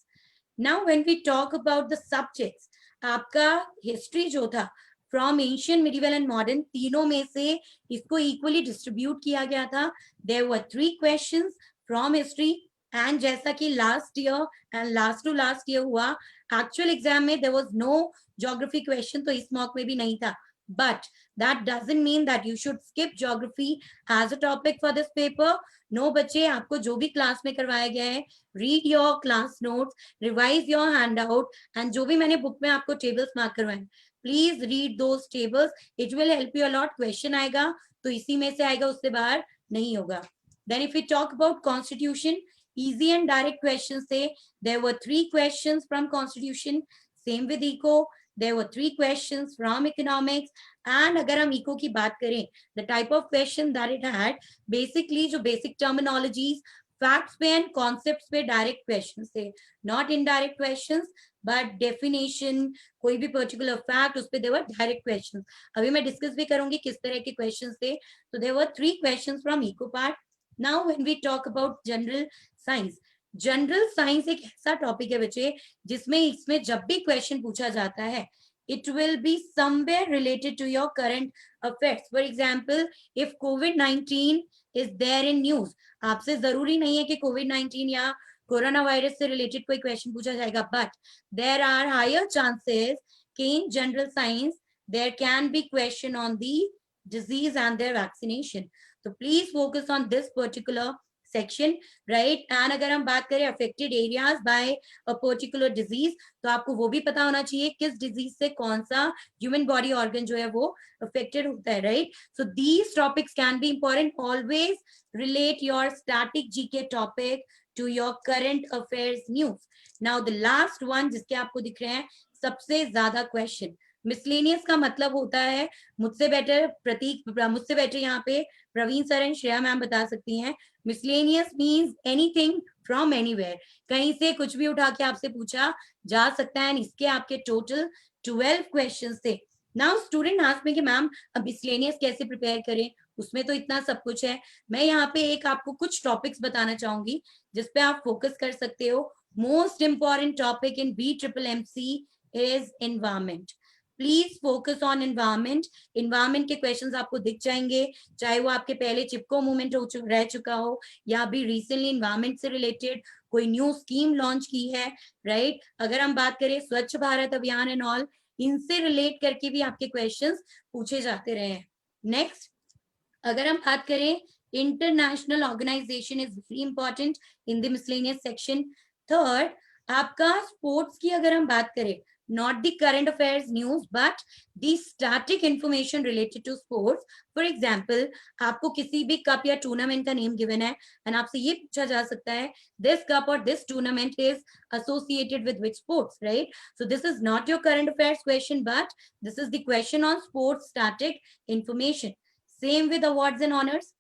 Now when we talk about the subjects, आपका history जो था from ancient, medieval and modern, तीनों में से इसको इक्वली डिस्ट्रीब्यूट किया गया था. There were 3 questions from history, and जैसा कि last year and last to last year हुआ, एक्चुअल एग्जाम में there was no geography question, तो इस मॉक में भी नहीं था, but that doesn't mean that you should skip geography as a topic for this paper. No बच्चे, आपको जो भी क्लास में करवाया गया है, read your class notes, revise your handout, and जो भी मैंने बुक में आपको टेबल्स मार्क करवाए, please read those tables, it will help you a lot. Question आएगा तो इसी में से आएगा, उससे बाहर नहीं होगा. Then if we talk about constitution, easy and direct questions say there were 3 questions from constitution. Same with eco, there were 3 questions from economics. And अगर हम eco की बात करें, the type of question that it had, basically जो basic terminologies, facts पे and concepts पे direct questions थे, not indirect questions, but definition, कोई भी particular fact, उस पे there were direct questions. अभी मैं discuss भी करूंगी किस तरह के questions थे. So there were 3 questions from eco part. Now when we talk about general science, general science एक ऐसा टॉपिक है बच्चे जिसमें इसमें जब भी क्वेश्चन पूछा जाता है, it will be somewhere related to your current affairs. For example, if COVID-19 is there in news, आपसे जरूरी नहीं है कि COVID-19 या कोरोना वायरस से रिलेटेड कोई क्वेश्चन पूछा जाएगा, but there are higher chances कि in general science there can be question on the disease and their vaccination. So please focus on this particular section, right? And अगर हम बात करें affected areas by a particular disease, तो आपको वो भी पता होना चाहिए किस disease से कौन सा human body organ जो है वो affected होता है, right? So these topics can be important. Always relate your static GK topic to your current affairs news. Now the last one जिसके आपको दिख रहे हैं सबसे ज्यादा question, मिसलेनियस का मतलब होता है, मुझसे बेटर प्रतीक, मुझसे बेटर यहाँ पे Praveen sir and Shreya ma'am बता सकती हैं. Miscellaneous means anything from anywhere, कहीं से कुछ भी उठा के आपसे पूछा जा सकता है. इसके आपके टोटल 12 क्वेश्चंस थे. नाउ स्टूडेंट आस्क मी कि मैम अब मिसलेनियस कैसे प्रिपेयर करें, उसमें तो इतना सब कुछ है. मैं यहाँ पे एक आपको कुछ टॉपिक्स बताना चाहूंगी जिसपे आप फोकस कर सकते हो. Most important topic in BMMC is environment. Please focus on environment. Environment के क्वेश्चंस आपको दिख जाएंगे, चाहे वो आपके पहले चिपको मूवमेंट रह चुका हो या अभी रिसेंटली एनवायरमेंट से रिलेटेड कोई न्यू स्कीम लॉन्च की है, राइट? अगर हम बात करें स्वच्छ भारत अभियान एंड ऑल, इनसे रिलेट करके भी आपके क्वेश्चंस पूछे जाते रहे हैं. नेक्स्ट, अगर हम बात करें international organization is very important in the miscellaneous section. Third, आपका स्पोर्ट्स की अगर हम बात करें, not the current affairs news but the static information related to sports. For example, आपको किसी भी कप या टूर्नामेंट का नेम गिवन है and आपसे ये पूछा जा सकता है this cup or this tournament is associated with which sports, right? So this is not your current affairs question but this is the question on sports static information. Same with awards and honors.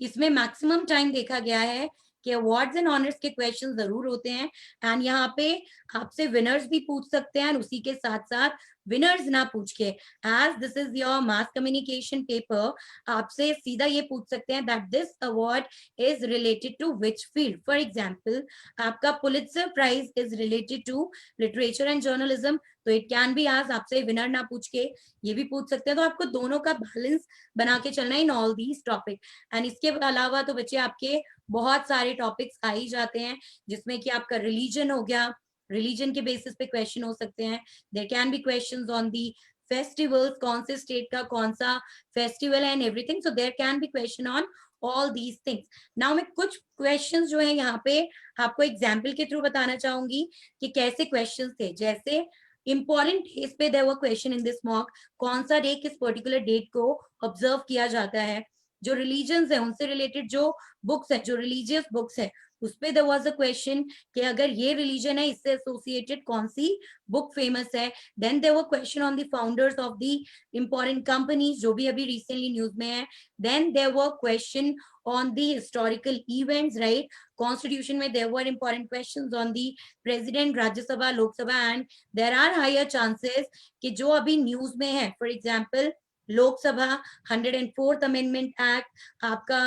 इसमें maximum time देखा गया है कि awards and honours के question जरूर होते हैं and यहाँ पे आपसे विनर्स भी पूछ सकते हैं, उसी के साथ साथ विनर्स ना पूछ के, as this is your mass communication paper, आपसे सीधा ये पूछ सकते हैं that this award is related to which field. For example, आपका Pulitzer prize is related to literature and journalism, तो इट कैन बी आज आपसे विनर ना पूछ के ये भी पूछ सकते हैं. तो आपको दोनों का बैलेंस बना के चलना in all these topic. And इसके अलावा तो बच्चे आपके बहुत सारे टॉपिक्स आ ही जाते हैं जिसमें कि आपका रिलीजन हो गया, रिलीजन के बेसिस पे क्वेश्चन हो सकते हैं. There can be questions on the festivals, कौन से स्टेट का कौन सा फेस्टिवल है and everything. So there can be question on all these things. Now मैं कुछ क्वेश्चंस जो है यहाँ पे आपको एग्जाम्पल के थ्रू बताना चाहूंगी कि कैसे क्वेश्चंस थे. जैसे इंपॉर्टेंट डेज पे there were question in this mock, कौन सा डे किस पर्टिकुलर डेट को ऑब्जर्व किया जाता है. जो रिलीजन्स है उनसे रिलेटेड जो बुक्स है, जो रिलीजियस बुक्स है, उस पे देयर वाज अ क्वेश्चन कि अगर ये रिलीजन है इससे एसोसिएटेड कौन सी बुक फेमस है. Then there were question on the founders of the important companies जो भी अभी रिसेंटली न्यूज में है. Then there were question on the historical events, right? Constitution में there were important questions on the president, Rajya Sabha, Lok Sabha, and there are higher chances कि जो अभी news में है, for example, लोक सभा 104th Amendment Act, आपका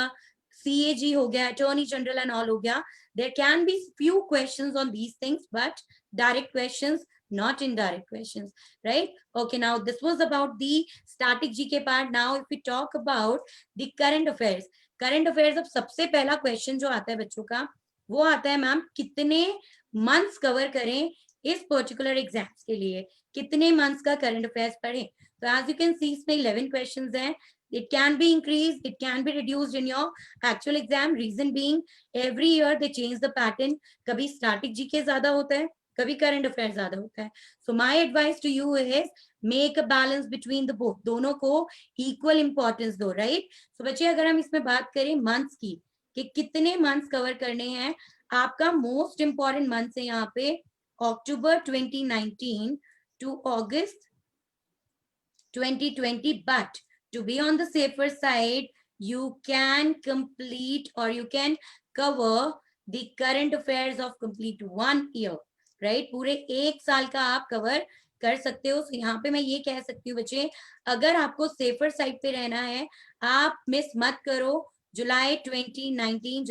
CAG हो गया, Attorney General and all हो गया. There can be few questions on these things, but direct questions, not indirect questions, right? Okay, now this was about the static GK part. Now if we talk about the current affairs, current affairs, अब सबसे पहला question जो आता है बच्चों का वो आता है मैम कितने मंथ्स कवर करें इस पर्टिकुलर एग्जाम्स के लिए कितने मंथ्स का करंट अफेयर्स पढ़े. तो एज यू कैन सी इसमें 11 क्वेश्चंस हैं. It can be increased, it can be reduced in your actual exam. Reason being, every year they change the pattern. कभी static GK ज्यादा होता है, कभी current affairs ज्यादा होता है. So my advice to you is make a balance between the both. दोनों को equal importance दो, right? So बच्चे अगर हम इसमें बात करें months की कि कितने months cover करने हैं, आपका most important months है यहाँ पे October 2019 to August 2020. But to be on the safer side, you can complete or you can cover the current affairs of complete 1 year, right? पूरे 1 साल का आप कवर कर सकते हो. So यहाँ पे मैं ये कह सकती हूँ बच्चे, अगर आपको सेफर साइड पे रहना है, आप मिस मत करो जुलाई 2019,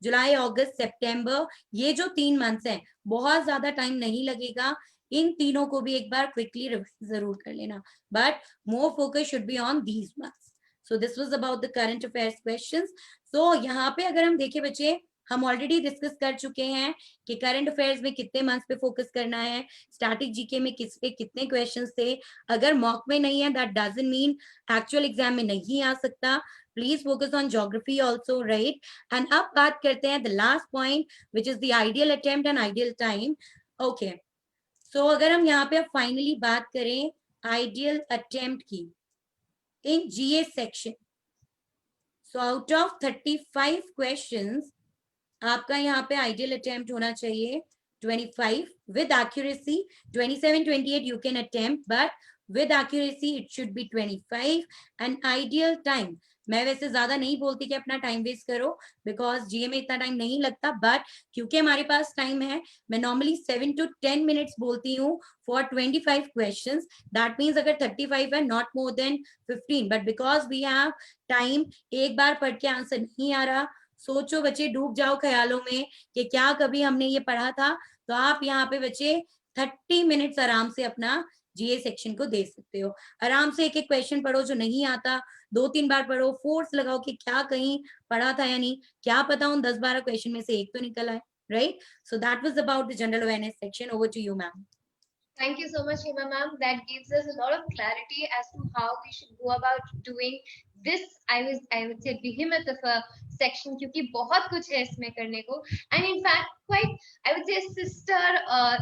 जुलाई अगस्त सितंबर, ये जो 3 मंथ्स हैं, बहुत ज्यादा टाइम नहीं लगेगा. इन तीनों को भी एक बार क्विकली रिवाइज जरूर कर लेना. But more focus should be on these months. So this was about the current affairs questions. So यहाँ पे अगर हम देखें बच्चे, हम ऑलरेडी डिस्कस कर चुके हैं कि करंट अफेयर्स में कितने मंथ्स पे फोकस करना है, स्टैटिक जीके में किस पे कितने क्वेश्चंस थे. अगर मॉक में नहीं है, that doesn't mean actual exam में नहीं आ सकता. Please focus on geography also, right. And अब बात करते हैं the last point which is the ideal attempt and ideal time. Okay, so अगर हम यहाँ पे फाइनली बात करें आइडियल अटेम्प्ट की in GA section. So out of 35 questions, आपका यहाँ पे ideal attempt होना चाहिए 25 with accuracy. 27, 28 you can attempt, but with accuracy it should be 25. And ideal time, मैं वैसे ज्यादा नहीं बोलती कि अपना टाइम वेस्ट करो, बिकॉज जीए में इतना टाइम नहीं लगता. बट क्योंकि हमारे पास टाइम है, मैं नॉर्मली 7 to 10 मिनट्स बोलती हूँ फॉर 25 क्वेश्चंस. दैट मीन्स अगर 35 है, not more than 15. But because we have time, एक बार पढ़ के आंसर नहीं आ रहा, सोचो बच्चे, डूब जाओ ख्यालों में कि क्या कभी हमने ये पढ़ा था. तो आप यहाँ पे बच्चे 30 मिनट्स आराम से अपना जीए सेक्शन को दे सकते हो. आराम से एक एक क्वेश्चन पढ़ो, जो नहीं आता 2-3 बार पढ़ो, फोर्स लगाओ कि क्या कहीं पढ़ा था या नहीं, क्या पता उन 10-12 क्वेश्चन में से एक तो निकल आए, right? So that was about the general awareness section. Over to you, ma'am. Thank you so much, Hima ma'am. That gives us a lot of clarity as to how we should go about doing this. I would say behemoth of a section, क्योंकि बहुत कुछ है इसमें करने को. And in fact, quite I would say sister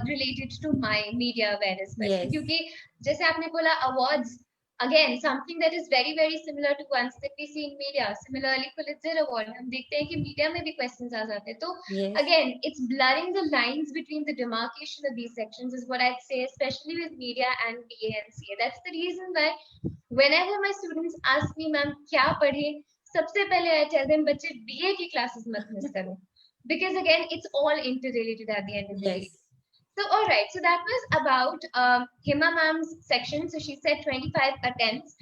related to my media awareness section. Yes. क्योंकि जैसे आपने बोला awards, again something that is very very similar to ones that we see in media. Similarly, Pulitzer Award, हम देखते हैं कि media में भी questions आ जाते हैं. तो Yes. again, it's blurring the lines between the demarcation of these sections is what I'd say, especially with media and BA and CA. That's the reason why whenever my students ask me, ma'am, क्या पढ़े, सबसे पहले I tell them, बच्चे BA की classes मत miss करो, because again, it's all interrelated at the end of the day. Yes. So, all right. So that was about Hima ma'am's section. So she said 25 attempts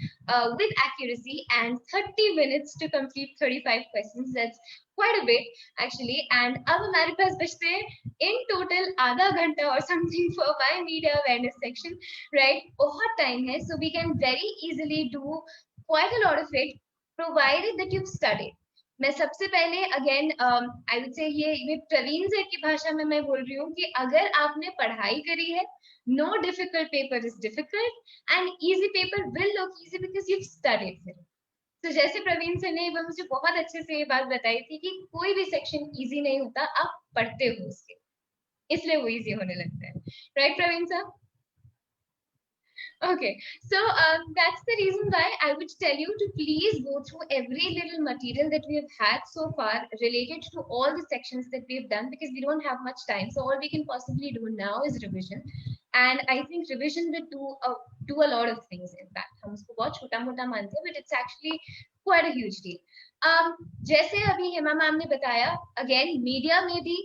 with accuracy and 30 minutes to complete 35 questions. That's quite a bit, actually. And अब हमारे पास बचते हैं in total आधा घंटा or something for my media awareness section, right? बहुत time है, so we can very easily do quite a lot of it, provided that you've studied. मैं सबसे पहले अगेन आई वुड से ये प्रवीण सर की भाषा में मैं बोल रही हूँ कि अगर आपने पढ़ाई करी है, know difficult paper is difficult and easy paper will look easy because you studied it. तो जैसे प्रवीण सर ने मुझे बहुत अच्छे से ये बात बताई थी कि कोई भी सेक्शन इजी नहीं होता, आप पढ़ते हो उसके, इसलिए वो इजी होने लगता है. Right Praveen sir? Okay, so that's the reason why I would tell you to please go through every little material that we have had so far related to all the sections that we've done, because we don't have much time. So all we can possibly do now is revision, and I think revision will do a lot of things. In fact, हम उसको बहुत छोटा-मोटा मानते हैं, but it's actually quite a huge deal. जैसे अभी Hema ma'am ने बताया, again media में भी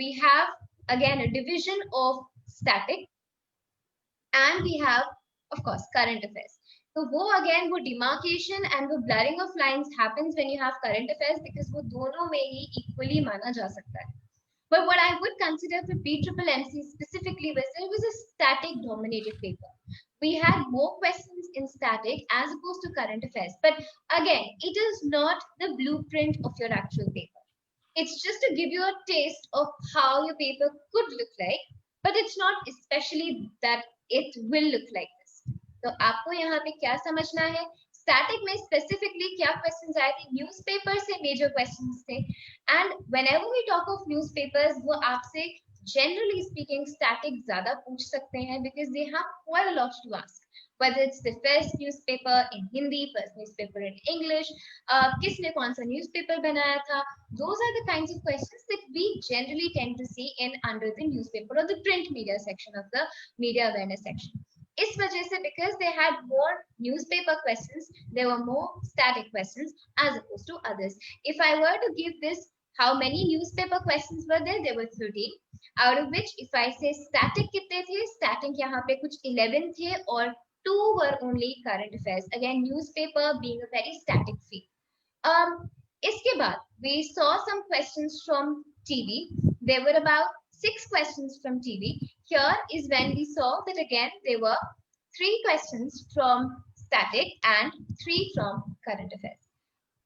we have again a division of static, and we have of course current affairs. So wo again wo demarcation and the blurring of lines happens when you have current affairs, because wo dono mein hi equally mana ja sakta hai. But what I would consider for BMMC specifically was it was a static dominated paper. We had more questions in static as opposed to current affairs. But again, it is not the blueprint of your actual paper. It's just to give you a taste of how your paper could look like. but it's not especially that it will look like this. तो आपको यहाँ पे क्या समझना है, static में specifically क्या questions आए थे, न्यूज़पेपर से मेजर क्वेश्चंस थे, and whenever we talk of newspapers वो आपसे generally speaking static ज़्यादा पूछ सकते हैं because they have quite a lot to ask. Whether it's the first newspaper in Hindi, first newspaper in English, किसने कौन सा newspaper बनाया था, those are the kinds of questions that we generally tend to see in under the newspaper or the print media section of the media awareness section. इस वजह से because they had more newspaper questions, there were more static questions as opposed to others. If I were to give this, how many newspaper questions were there? There were 13. Out of which if I say static कितने थे, static यहाँ पे कुछ 11 थे और 2 were only current affairs. Again, newspaper being a very static field. इसके बाद we saw some questions from TV. There were about 6 questions from TV. Here is when we saw that again there were 3 questions from static and 3 from current affairs.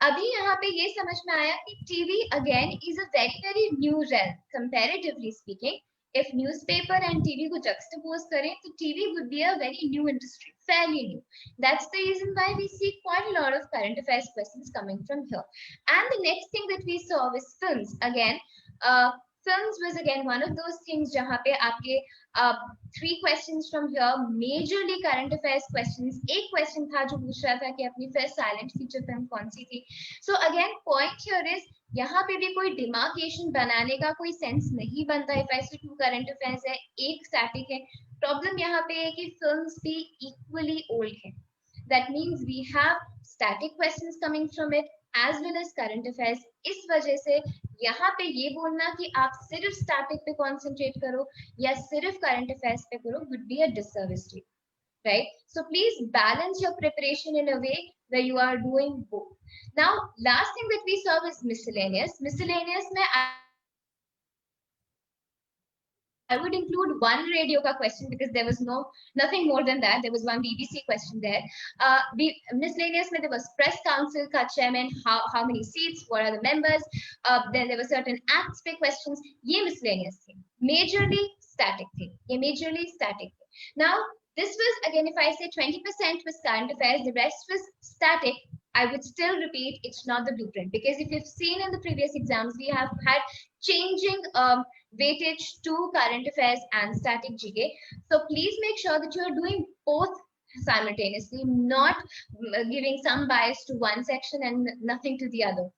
अभी यहाँ पे ये समझ में आया कि TV again is a very new rail comparatively speaking. If newspaper and TV को juxtapose करें तो TV would be a very new industry, fairly new. That's the reason why we see quite a lot of current affairs questions coming from here. And the next thing that we saw was films. Again, films was again one of those things जहाँ पे आपके 3 questions from here, majorly current affairs questions. एक question था जो पूछ रहा था कि अपनी first silent feature film कौन सी थी. So again, point here is यहाँ पे भी कोई demarcation बनाने का कोई sense नहीं बनता. If I say 2 current affairs है, एक static है. Problem यहाँ पे है कि films भी equally old है. That means we have static questions coming from it as well as current affairs. इस वजह से यहाँ पे ये बोलना कि आप सिर्फ स्टैटिक पे कॉन्सेंट्रेट करो या सिर्फ करंट अफेयर्स पे करो would be a disservice to you, right? So please balance your preparation in a way where you are doing both. Now, last thing that we saw was miscellaneous. Miscellaneous में I would include one radio ka question because there was nothing more than that. There was one BBC question there. Miscellaneous mein there was press council ka chairman, how many seats, what are the members. Then there were certain acts pe questions. Ye miscellaneous thing. Majorly static thing. Ye majorly static thing. Now this was again, if I say 20% was current affairs, the rest was static. I would still repeat, it's not the blueprint because if you've seen in the previous exams, we have had changing weightage to current affairs and static GK. So please make sure that you are doing both simultaneously, not giving some bias to one section and nothing to the other.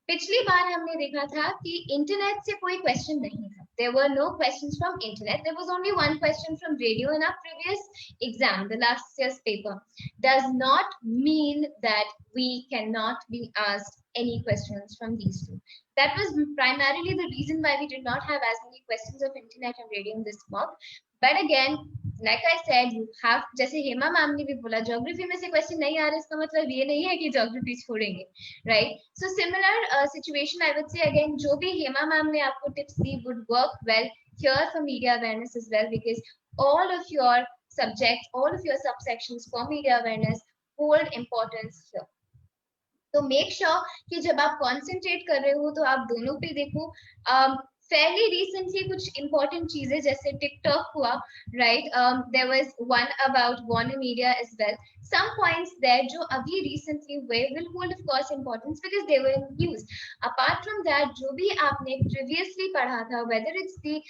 पिछली बार हमने देखा था कि internet से कोई question नहीं था. There were no questions from internet. There was only one question from radio in our previous exam, the last year's paper. Does not mean that we cannot be asked any questions from these two. That was primarily the reason why we did not have as many questions of internet and radio in this mock. But again, like I said, you have, जैसे Hema ma'am ने भी बोला, geography में से question नहीं आ रहा, इसका मतलब ये नहीं है कि ज्योग्राफी छोड़ेंगे, right? So similar situation, I would say again, जो भी हेमा मैम ने आपको tips the would work well here for media awareness as well, because all of your subjects, all of your subsections for media awareness hold importance here. तो make sure कि जब आप concentrate कर रहे हो तो आप दोनों पे देखो. fairly recently कुछ important चीजें जैसे TikTok हुआ, right? There was one about Warner Media as well. Some points there जो अभी recently हुए will hold of course importance because they were in news. Apart from that, जो भी आपने previously पढ़ा था, whether it's the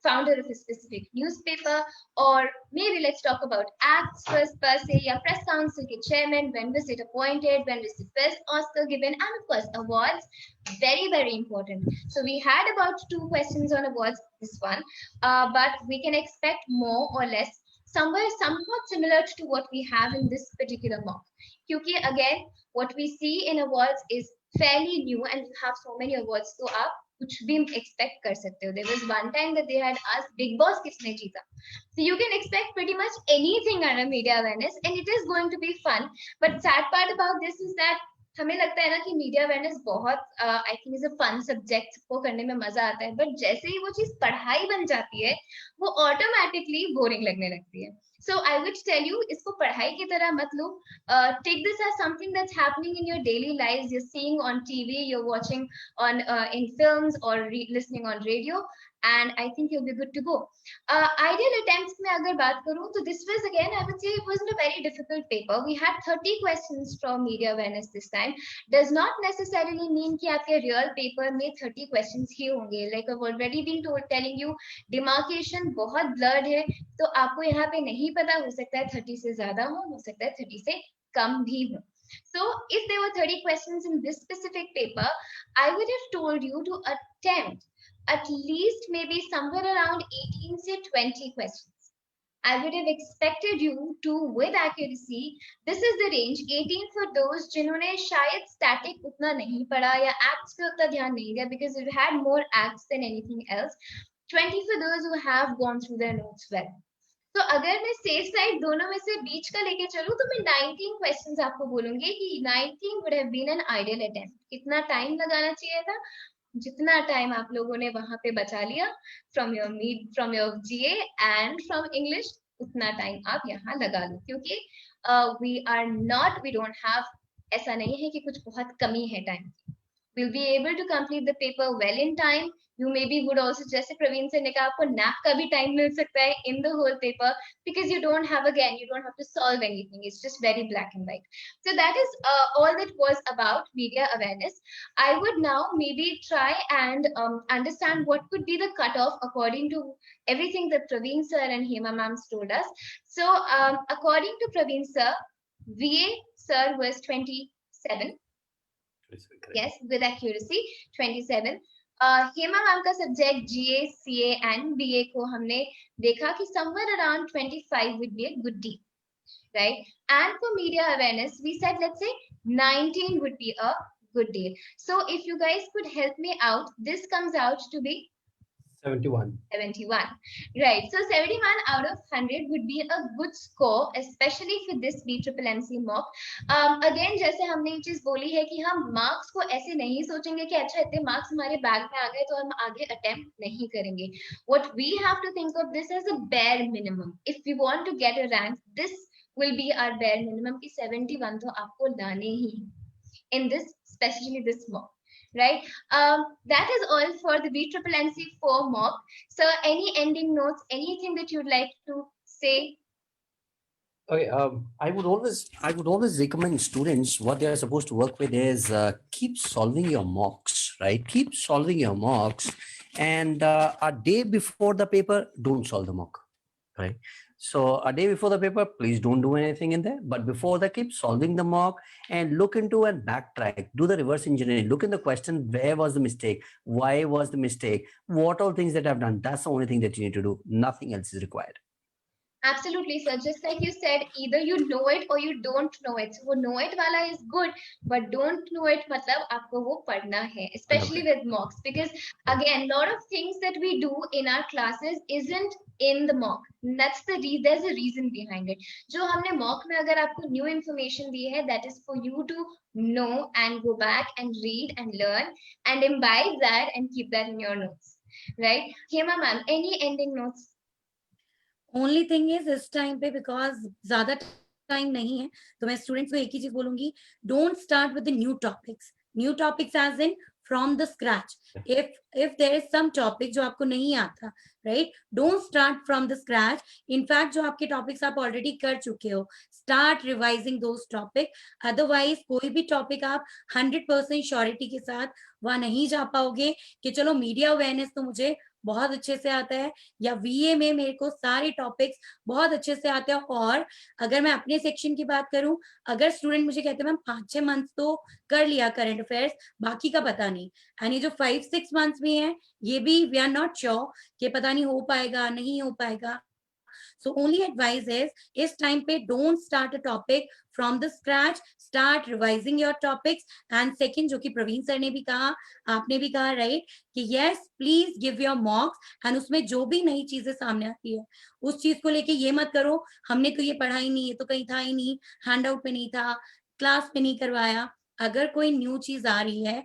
founder of a specific newspaper or maybe let's talk about acts first per se या press council के chairman, when was it appointed, when was the first Oscar given, and of course awards, very important. So we had about 2 questions on awards this one, but we can expect more or less somewhere somewhat similar to what we have in this particular mock. Because again, what we see in awards is fairly new and you have so many awards, so आप कुछ भी expect कर सकते हो. There was one time that they had asked Big Boss किसने जीता. So you can expect pretty much anything under media awareness and it is going to be fun. But sad part about this is that हमें लगता है ना कि media awareness बहुत I think is a fun subject को करने में मजा आता है, बट जैसे ही वो चीज पढ़ाई बन जाती है वो ऑटोमेटिकली बोरिंग लगने लगती है. So I would tell you, इसको पढ़ाई की तरह मत लो. Take this as something that's happening in your daily lives. You are seeing on TV, you are watching on in films और listening on radio. and I think you'll be good to go. Ideal attempts में अगर बात करूँ तो this was again I would say it wasn't a very difficult paper. We had 30 questions from media awareness this time. Does not necessarily mean कि आपके real paper में 30 questions ही होंगे. Like I've already been telling you, demarcation बहुत blurred है, तो आपको यहाँ पे नहीं पता, हो सकता है 30 से ज्यादा हो सकता है 30 से कम भी हो. So if there were 30 questions in this specific paper, I would have told you to attempt at least maybe somewhere around 18 to 20 questions. I would have expected you to, with accuracy, this is the range 18 for those जिन्होंने शायद static उतना नहीं पढ़ा या acts पे उतना ध्यान नहीं दिया because it had more acts than anything else. 20 for those who have gone through their notes well. तो अगर मैं सेफ साइड दोनों में से बीच का लेके चलूं तो मैं 19 क्वेश्चंस आपको बोलूंगी कि 19 would have been an ideal attempt. कितना टाइम लगाना चाहिए था? जितना टाइम आप लोगों ने वहां पे बचा लिया from your GA and from English, उतना टाइम आप यहाँ लगा लो, क्योंकि we don't have, ऐसा नहीं है कि कुछ बहुत कमी है टाइम की. We'll be able to complete the paper well in time. You maybe would also, जैसे प्रवीण सर ने कहा, आपको nap का भी time मिल सकता है in the whole paper because you don't have to solve anything. It's just very black and white. So that is all that was about media awareness. I would now maybe try and understand what could be the cutoff according to everything that Praveen sir and Hema ma'am told us. So according to Praveen sir, VA sir was 27. Yes, with accuracy 27. Hema ma'am का subject GA, CA and BA को हमने देखा कि somewhere around 25 would be a good deal, right? And for media awareness, we said let's say 19 would be a good deal. So if you guys could help me out, this comes out to be 71. 71, right? So 71 out of 100 would be a good score, especially for this BCCC mock. Again, जैसे हमने ये चीज बोली है कि हम marks को ऐसे नहीं सोचेंगे कि अच्छा इतने मार्क्स हमारे बैग में आ गए तो हम आगे अटेम्प्ट नहीं करेंगे. What we have to think of this as a bare minimum. If we want to get a rank, this will be our bare minimum कि 71 तो आपको लाने ही in this, especially this mock. Right, that is all for the BCCC 4 mock. So any ending notes, anything that you'd like to say? Okay, I would always recommend students what they are supposed to work with is keep solving your mocks, right? Keep solving your mocks, and a day before the paper, don't solve the mock, right? So a day before the paper, please don't do anything in there. But before that, keep solving the mock and look into and backtrack. Do the reverse engineering. Look in the question, where was the mistake? Why was the mistake? What all things that I've done? That's the only thing that you need to do. Nothing else is required. Absolutely, sir. Just like you said, either you know it or you don't know it. So वो know it वाला is good, but don't know it मतलब आपको वो पढ़ना है, especially with mocks, because again, lot of things that we do in our classes isn't in the mock. That's there's a reason behind it. जो हमने mock में अगर आपको new information दी है, that is for you to know and go back and read and learn and imbibe that and keep that in your notes, right? Hema ma'am, any ending notes? Only thing is इस time पे because ज्यादा time नहीं है तो मैं students को एक ही चीज बोलूंगी, don't start with the new topics as in from the scratch. If there is some topic जो आपको नहीं आता, right, don't start from the scratch. In fact जो आपके टॉपिक्स आप ऑलरेडी कर चुके हो, start revising those topic. Otherwise कोई भी टॉपिक आप 100% श्योरिटी के साथ वहां नहीं जा पाओगे कि चलो मीडिया अवेयरनेस तो मुझे बहुत अच्छे से आता है या VA में मेरे को सारे टॉपिक्स बहुत अच्छे से आते हैं. और अगर मैं अपने सेक्शन की बात करूं, अगर स्टूडेंट मुझे कहते हैं मैम 5-6 मंथ्स तो कर लिया करंट अफेयर्स, बाकी का पता नहीं, एंड ये जो 5-6 मंथ्स भी हैं ये भी वी आर नॉट श्योर कि पता नहीं हो पाएगा नहीं हो पाएगा. So only advice is इस time पे don't start a topic from the scratch, start revising your topics. And second, जो कि प्रवीण सर ने भी कहा, आपने भी कहा, right, कि yes, please give your mocks, and उसमें जो भी नई चीजें सामने आती है उस चीज को लेके ये मत करो हमने तो ये पढ़ा ही नहीं, ये तो कहीं था ही नहीं, हैंड आउट पे नहीं था, क्लास में नहीं करवाया. अगर कोई न्यू चीज आ रही है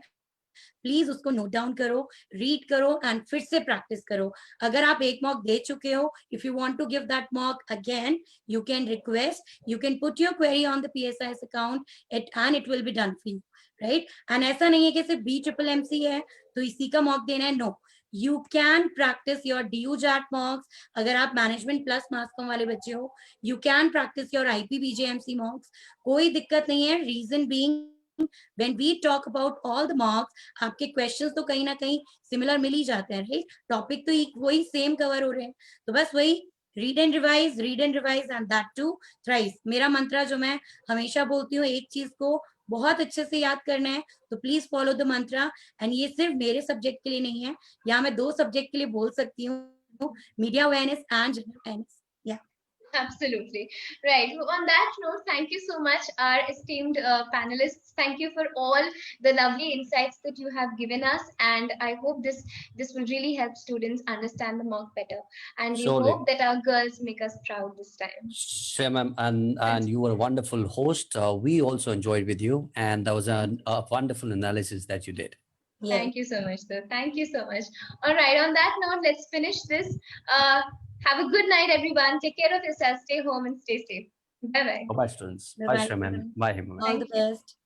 प्लीज उसको नोट डाउन करो, रीड करो एंड फिर से प्रैक्टिस करो. अगर आप एक मॉक दे चुके हो, if you want to give that mock again, you can request, you can put your query on the PSIS account and it will be done for you, right. And ऐसा नहीं है कि सिर्फ BCCC है तो इसी का मॉक देना है, no. you can practice your DU JAT mocks. अगर आप management plus mass com वाले बच्चे हो, you can practice your IP BJMC mocks. कोई दिक्कत नहीं है. Reason being, when we talk about all the mocks, आपके questions तो कहीं ना कहीं similar मिल ही जाते हैं, right? Topic तो वही same cover हो रहे हैं. तो बस वही read and revise and that too thrice. मेरा मंत्रा जो मैं हमेशा बोलती हूँ, एक चीज को बहुत अच्छे से याद करना है, तो please follow the Mantra. And ये सिर्फ मेरे सब्जेक्ट के लिए नहीं है, या मैं 2 सब्जेक्ट के लिए बोल सकती हूँ, media awareness and general awareness. Absolutely. Right. So on that note, thank you so much, our esteemed panelists. Thank you for all the lovely insights that you have given us. And I hope this will really help students understand the mock better. And we Surely. hope that our girls make us proud this time. Sure, ma'am. And you were a wonderful host. We also enjoyed with you. And that was a wonderful analysis that you did. Yeah. Thank you so much, sir. Thank you so much. All right. On that note, let's finish this. Have a good night, everyone. Take care of yourself. Stay home and stay safe. Bye-bye. Bye-bye, students. Bye-bye. Bye, Shreya, ma'am. Bye, Hima, ma'am. All the best.